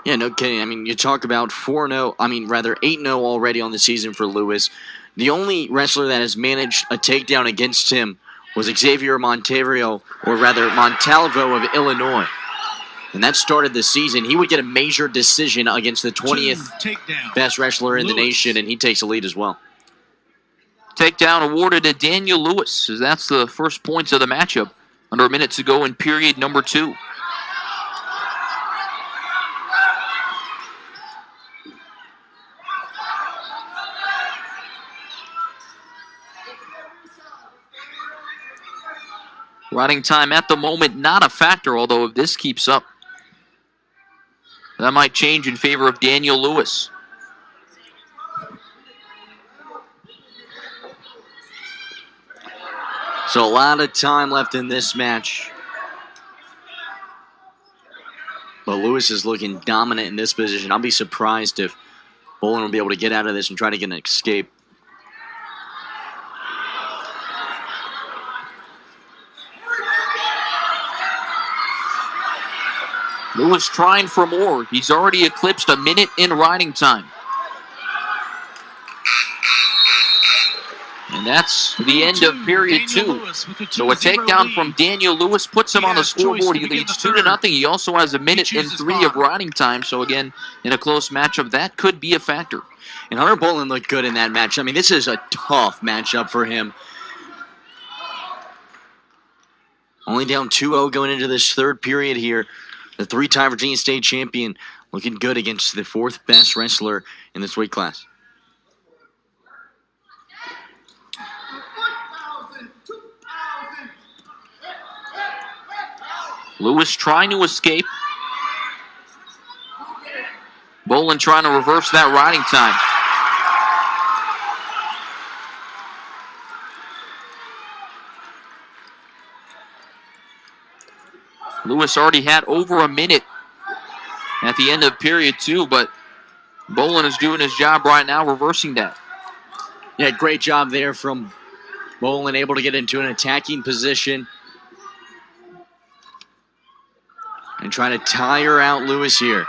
Yeah, no kidding. I mean, you talk about 8-0 already on the season for Lewis. The only wrestler that has managed a takedown against him was Xavier Montalvo of Illinois. And that started the season. He would get a major decision against the 20th best wrestler in the nation, and he takes the lead as well. Takedown awarded to Daniel Lewis, as that's the first points of the matchup. Under a minute to go in period number 2. Riding time at the moment, not a factor, although if this keeps up, that might change in favor of Daniel Lewis. So a lot of time left in this match. But Lewis is looking dominant in this position. I'll be surprised if BOLEN will be able to get out of this and try to get an escape. Lewis trying for more. He's already eclipsed a minute in riding time. And that's the end of period 2. So a takedown from Daniel Lewis puts him on the scoreboard. He leads 2-0. He also has a minute and 3 of riding time. So again, in a close matchup, that could be a factor. And Hunter BOLEN looked good in that match. I mean, this is a tough matchup for him. Only down 2-0 going into this third period here. The 3-time Virginia State champion looking good against the 4th best wrestler in this weight class. Lewis trying to escape. BOLEN trying to reverse that riding time. Lewis already had over a minute at the end of period 2, but BOLEN is doing his job right now, reversing that. Yeah, great job there from BOLEN, able to get into an attacking position and try to tire out Lewis here.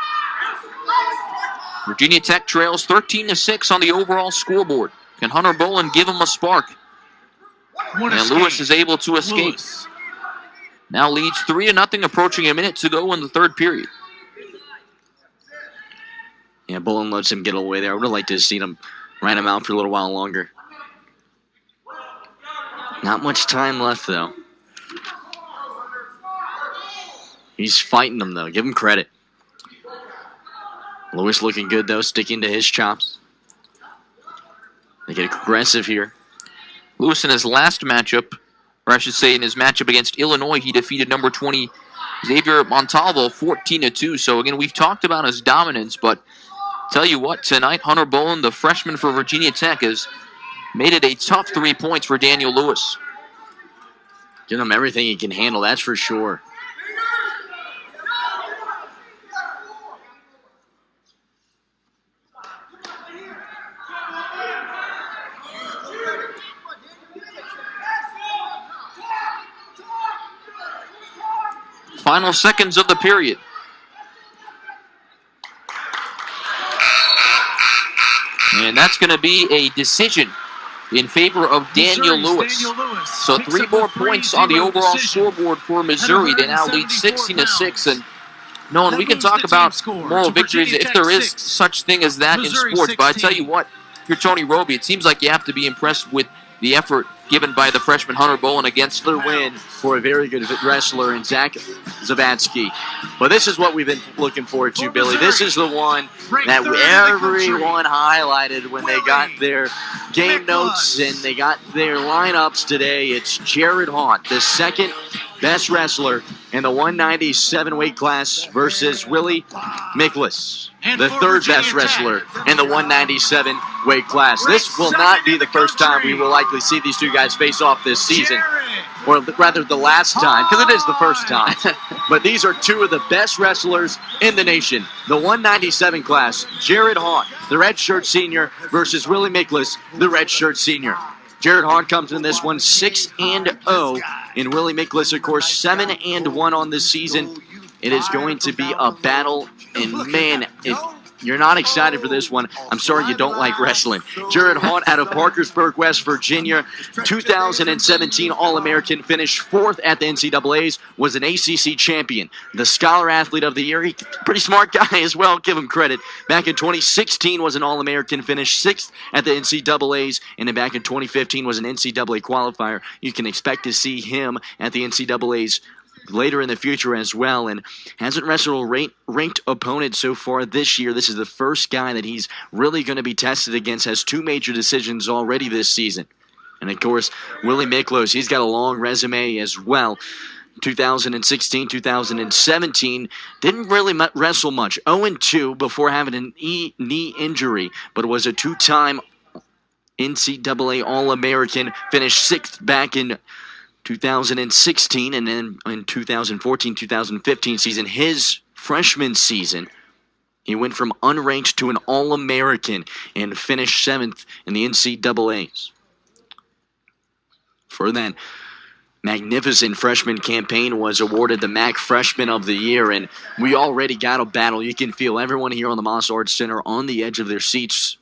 Virginia Tech trails 13-6 on the overall scoreboard. Can Hunter BOLEN give him a spark? And Lewis is able to escape. Now leads 3-0, approaching a minute to go in the third period. Yeah, BOLEN lets him get away there. I would have liked to have seen him ride him out for a little while longer. Not much time left, though. He's fighting him, though. Give him credit. Lewis looking good, though, sticking to his chops. They get aggressive here. Lewis in his last matchup, or I should say in his matchup against Illinois, he defeated number 20 Xavier Montalvo 14-2. So again, we've talked about his dominance, but tell you what, tonight Hunter Bolen, the freshman for Virginia Tech, has made it a tough 3 points for Daniel Lewis. Giving him everything he can handle, that's for sure. Final seconds of the period. And that's going to be a decision in favor of Daniel Lewis. So 3 more points on the overall scoreboard for Missouri. They now lead 16-6. And Nolan, we can talk about moral victories if there is such thing as that in sports. But I tell you what, if you're Tony Roby, it seems like you have to be impressed with the effort given by the freshman Hunter Bolen against the win for a very good wrestler in Zach Zavatsky. But this is what we've been looking forward to, Billy. This is the one that everyone highlighted when they got their game notes and they got their lineups today. It's Jared Haunt, the second best wrestler in the 197 weight class versus Willie Miklas, the third best wrestler in the 197 weight class. This will not be the first time we will likely see these two guys face off this season, or rather the last time, because it is the first time. But these are two of the best wrestlers in the nation. The 197 class, Jared Haunt, the redshirt senior, versus Willie Miklas, the redshirt senior. Jared Haunt comes in this one 6-0, and Willie Miklas, of course, 7-1 on this season. It is going to be a battle, and man, if you're not excited for this one, I'm sorry you don't like wrestling. Jared Haunt out of Parkersburg, West Virginia, 2017 All-American, finished 4th at the NCAAs, was an ACC champion, the Scholar Athlete of the Year. He's a pretty smart guy as well, give him credit. Back in 2016 was an All-American, finished 6th at the NCAAs, and then back in 2015 was an NCAA qualifier. You can expect to see him at the NCAAs later in the future as well, and hasn't wrestled a ranked opponent so far this year. This is the first guy that he's really going to be tested against, has 2 major decisions already this season. And of course, Willie Miklas, he's got a long resume as well. 2016, 2017, didn't really wrestle much. 0-2 before having an knee injury, but was a 2-time NCAA All-American, finished 6th back in 2016, and then in 2014-2015 season, his freshman season, he went from unranked to an All-American and finished 7th in the NCAAs. For that magnificent freshman campaign, was awarded the MAC Freshman of the Year, and we already got a battle. You can feel everyone here on the Moss Arts Center on the edge of their seats.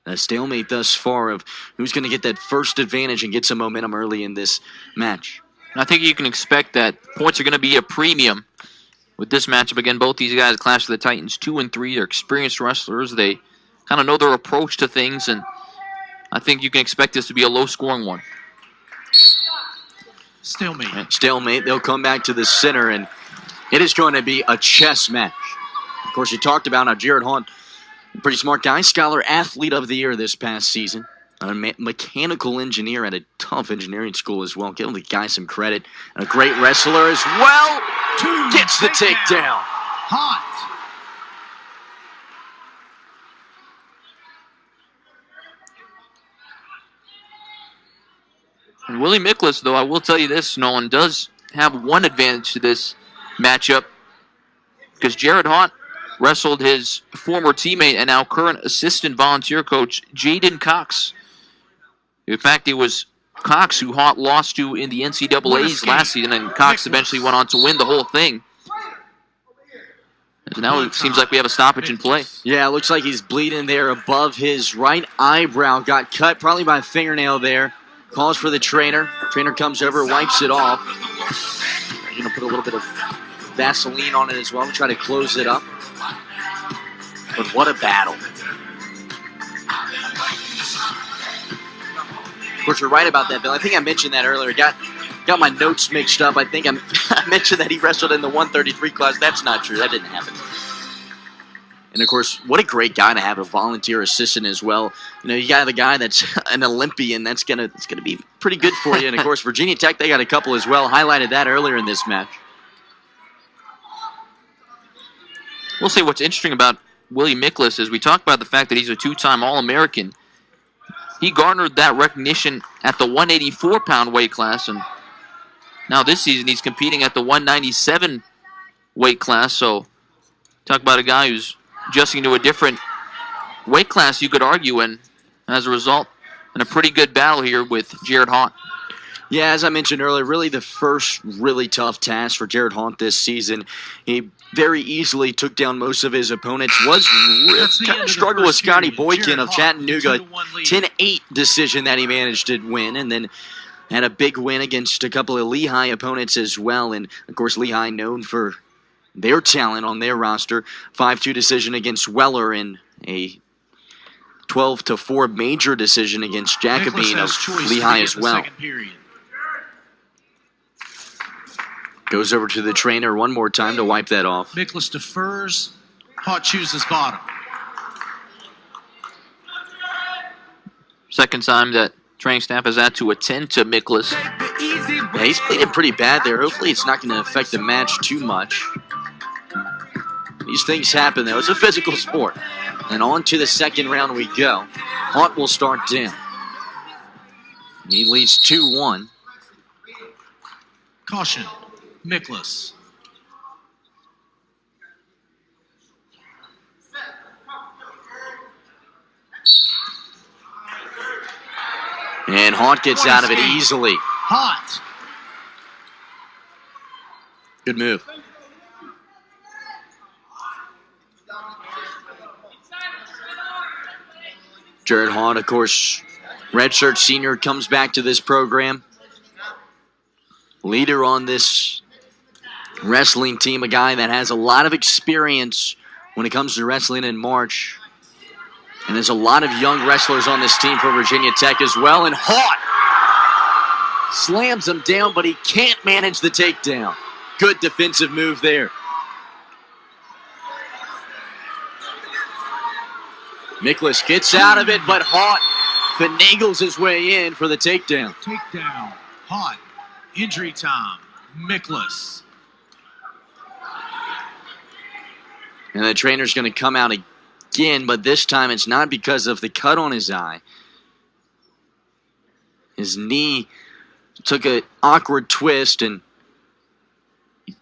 A stalemate thus far of who's going to get that first advantage and get some momentum early in this match. I think you can expect that points are going to be a premium with this matchup. Again, both these guys, Clash of the Titans, 2-3. They're experienced wrestlers. They kind of know their approach to things, and I think you can expect this to be a low-scoring one. Stalemate. Stalemate. They'll come back to the center, and it is going to be a chess match. Of course, you talked about how Jared Haunt, pretty smart guy, Scholar Athlete of the Year this past season. A mechanical engineer at a tough engineering school as well. Give the guy some credit. And a great wrestler as well. Gets the takedown. Hot. And Willie Miklas, though, I will tell you this, Nolan, does have one advantage to this matchup, because Jared Haunt wrestled his former teammate and now current assistant volunteer coach, Jaden Cox. In fact, it was Cox who Haunt lost to in the NCAAs last season, and Cox eventually went on to win the whole thing. And now it seems like we have a stoppage in play. Yeah, it looks like he's bleeding there above his right eyebrow. Got cut probably by a fingernail there. Calls for the trainer. Trainer comes over, wipes it off. You're going to put a little bit of Vaseline on it as well to try to close it up. But what a battle. Of course, you're right about that, Bill. I think I mentioned that earlier. Got my notes mixed up. I think I mentioned that he wrestled in the 133 class. That's not true. That didn't happen. And, of course, what a great guy to have a volunteer assistant as well. You know, you got the guy that's an Olympian. That's gonna be pretty good for you. And, of course, Virginia Tech, they got a couple as well. Highlighted that earlier in this match. We'll say what's interesting about Willie Miklas is we talk about the fact that he's a two-time All-American. He garnered that recognition at the 184-pound weight class, and now this season he's competing at the 197 weight class. So talk about a guy who's adjusting to a different weight class, you could argue, and as a result, in a pretty good battle here with Jared Haunt. Yeah, as I mentioned earlier, really the first really tough task for Jared Haunt this season. He very easily took down most of his opponents. Was kind of struggled with Scotty Boykin of Chattanooga. 10-8 decision that he managed to win, and then had a big win against a couple of Lehigh opponents as well. And, of course, Lehigh known for their talent on their roster. 5-2 decision against Weller in a 12-4 major decision against Jacobine of Lehigh as well. Goes over to the trainer one more time to wipe that off. Miklas defers. Haunt chooses bottom. Second time that training staff has had to attend to Miklas. Yeah, he's played it pretty bad there. Hopefully it's not going to affect the match too much. These things happen, though. It's a physical sport. And on to the second round we go. Haunt will start down. He leads 2-1. Caution, Miklas. And Haunt gets out of it easily. Haunt. Good move. Jared Haunt, of course, redshirt senior, comes back to this program. Leader on this wrestling team, a guy that has a lot of experience when it comes to wrestling in March. And there's a lot of young wrestlers on this team for Virginia Tech as well. And Haunt slams him down, but he can't manage the takedown. Good defensive move there. Miklas gets out of it, but Haunt finagles his way in for the takedown. Takedown. Haunt. Injury time. Miklas. And the trainer's going to come out again, but this time it's not because of the cut on his eye. His knee took an awkward twist, and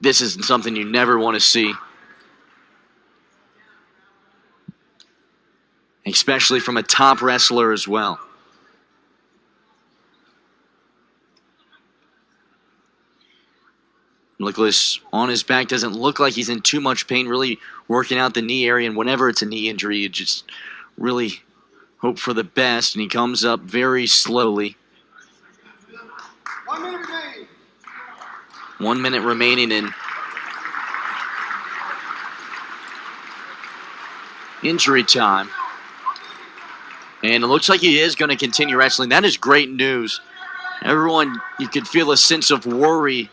this is something you never want to see. Especially from a top wrestler as well. Miklas on his back, doesn't look like he's in too much pain, really working out the knee area. And whenever it's a knee injury, you just really hope for the best. And he comes up very slowly. 1 minute remaining. 1 minute remaining in injury time. And it looks like he is going to continue wrestling. That is great news. Everyone, you could feel a sense of worry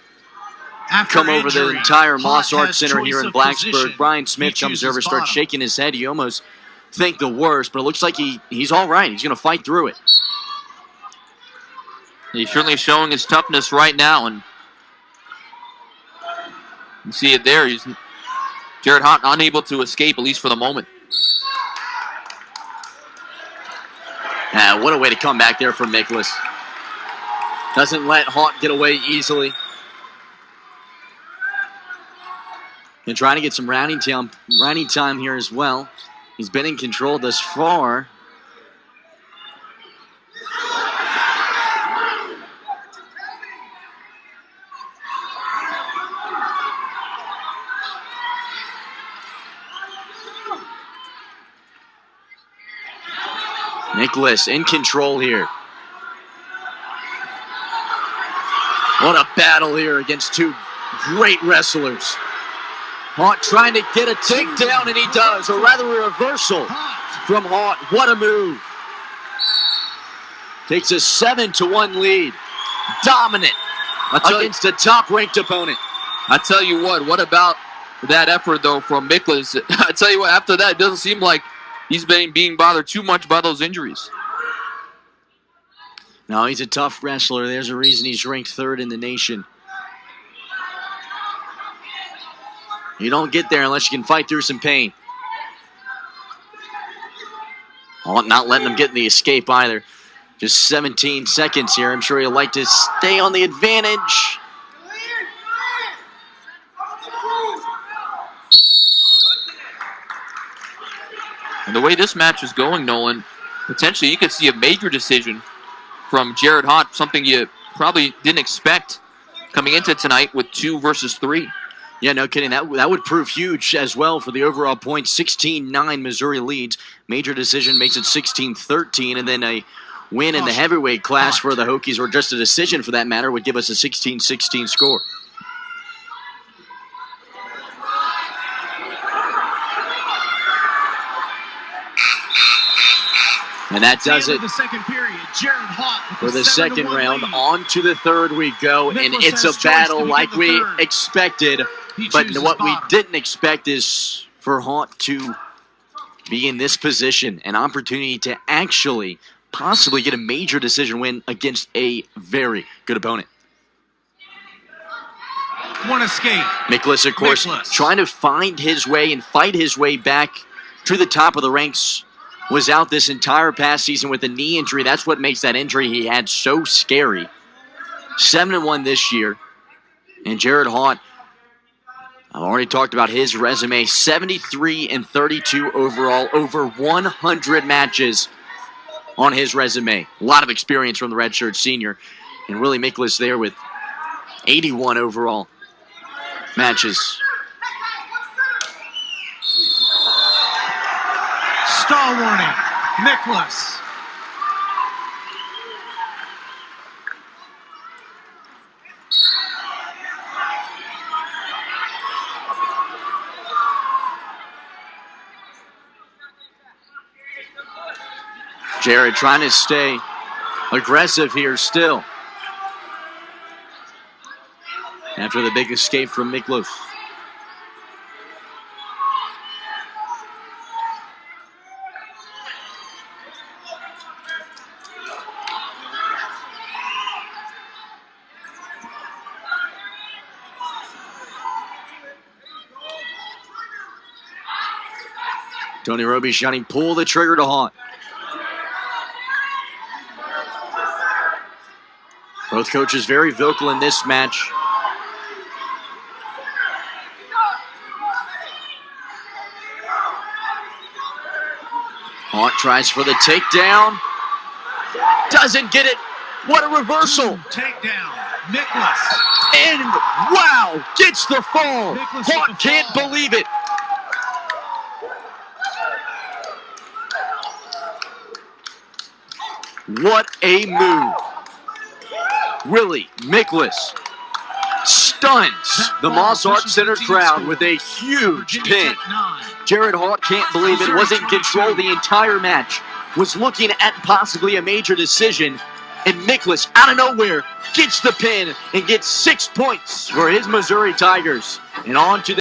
come over the entire Moss Art Center here in Blacksburg. Brian Smith comes over, starts shaking his head. You almost think the worst, but it looks like he's all right. He's going to fight through it. He's certainly showing his toughness right now, and you see it there. Jared Haunt unable to escape, at least for the moment. What a way to come back there from Miklas. Doesn't let Haunt get away easily. And trying to get some rounding time here as well. He's been in control thus far. Miklas in control here. What a battle here against two great wrestlers. Haunt trying to get a takedown, and he does, or rather a reversal from Haunt. What a move. Takes a 7-1 lead. Dominant against a top-ranked opponent. I tell you what about that effort, though, from Miklas. I tell you what, after that, it doesn't seem like he's been being bothered too much by those injuries. No, he's a tough wrestler. There's a reason he's ranked 3rd in the nation. You don't get there unless you can fight through some pain. Oh, not letting him get the escape either. Just 17 seconds here. I'm sure he'll like to stay on the advantage. And the way this match is going, Nolan, potentially you could see a major decision from Jared Hott, something you probably didn't expect coming into tonight with 2 versus 3. Yeah, no kidding. That would prove huge as well for the overall points. 16-9 Missouri leads. Major decision makes it 16-13, and then a win in the heavyweight class for the Hokies, or just a decision for that matter, would give us a 16-16 score. And that does it the second period. Jared Hott for the second round. Lead. On to the third we go, and it's a battle like we expected. But what we didn't expect is for Hott to be in this position, an opportunity to actually possibly get a major decision win against a very good opponent. One escape. Miklas, of course, trying to find his way and fight his way back to the top of the ranks. Was out this entire past season with a knee injury. That's what makes that injury he had so scary. 7-1 this year. And Jared Hott, I've already talked about his resume. 73-32 overall. Over 100 matches on his resume. A lot of experience from the redshirt senior. And Willie Miklas there with 81 overall matches. Stall warning. Miklas. Jared trying to stay aggressive here still. After the big escape from Miklas. Tony Roby shouting, pull the trigger to Hott. Both coaches very vocal in this match. Hott tries for the takedown. Doesn't get it. What a reversal. Takedown. Miklas. And wow, gets the fall. Hott can't believe it. What a move. Willie Miklas stuns the Moss Art Center crowd with a huge pin. Jared Hott can't believe it. Was in control the entire match. Was looking at possibly a major decision. And Miklas, out of nowhere, gets the pin and gets 6 points for his Missouri Tigers. And on to the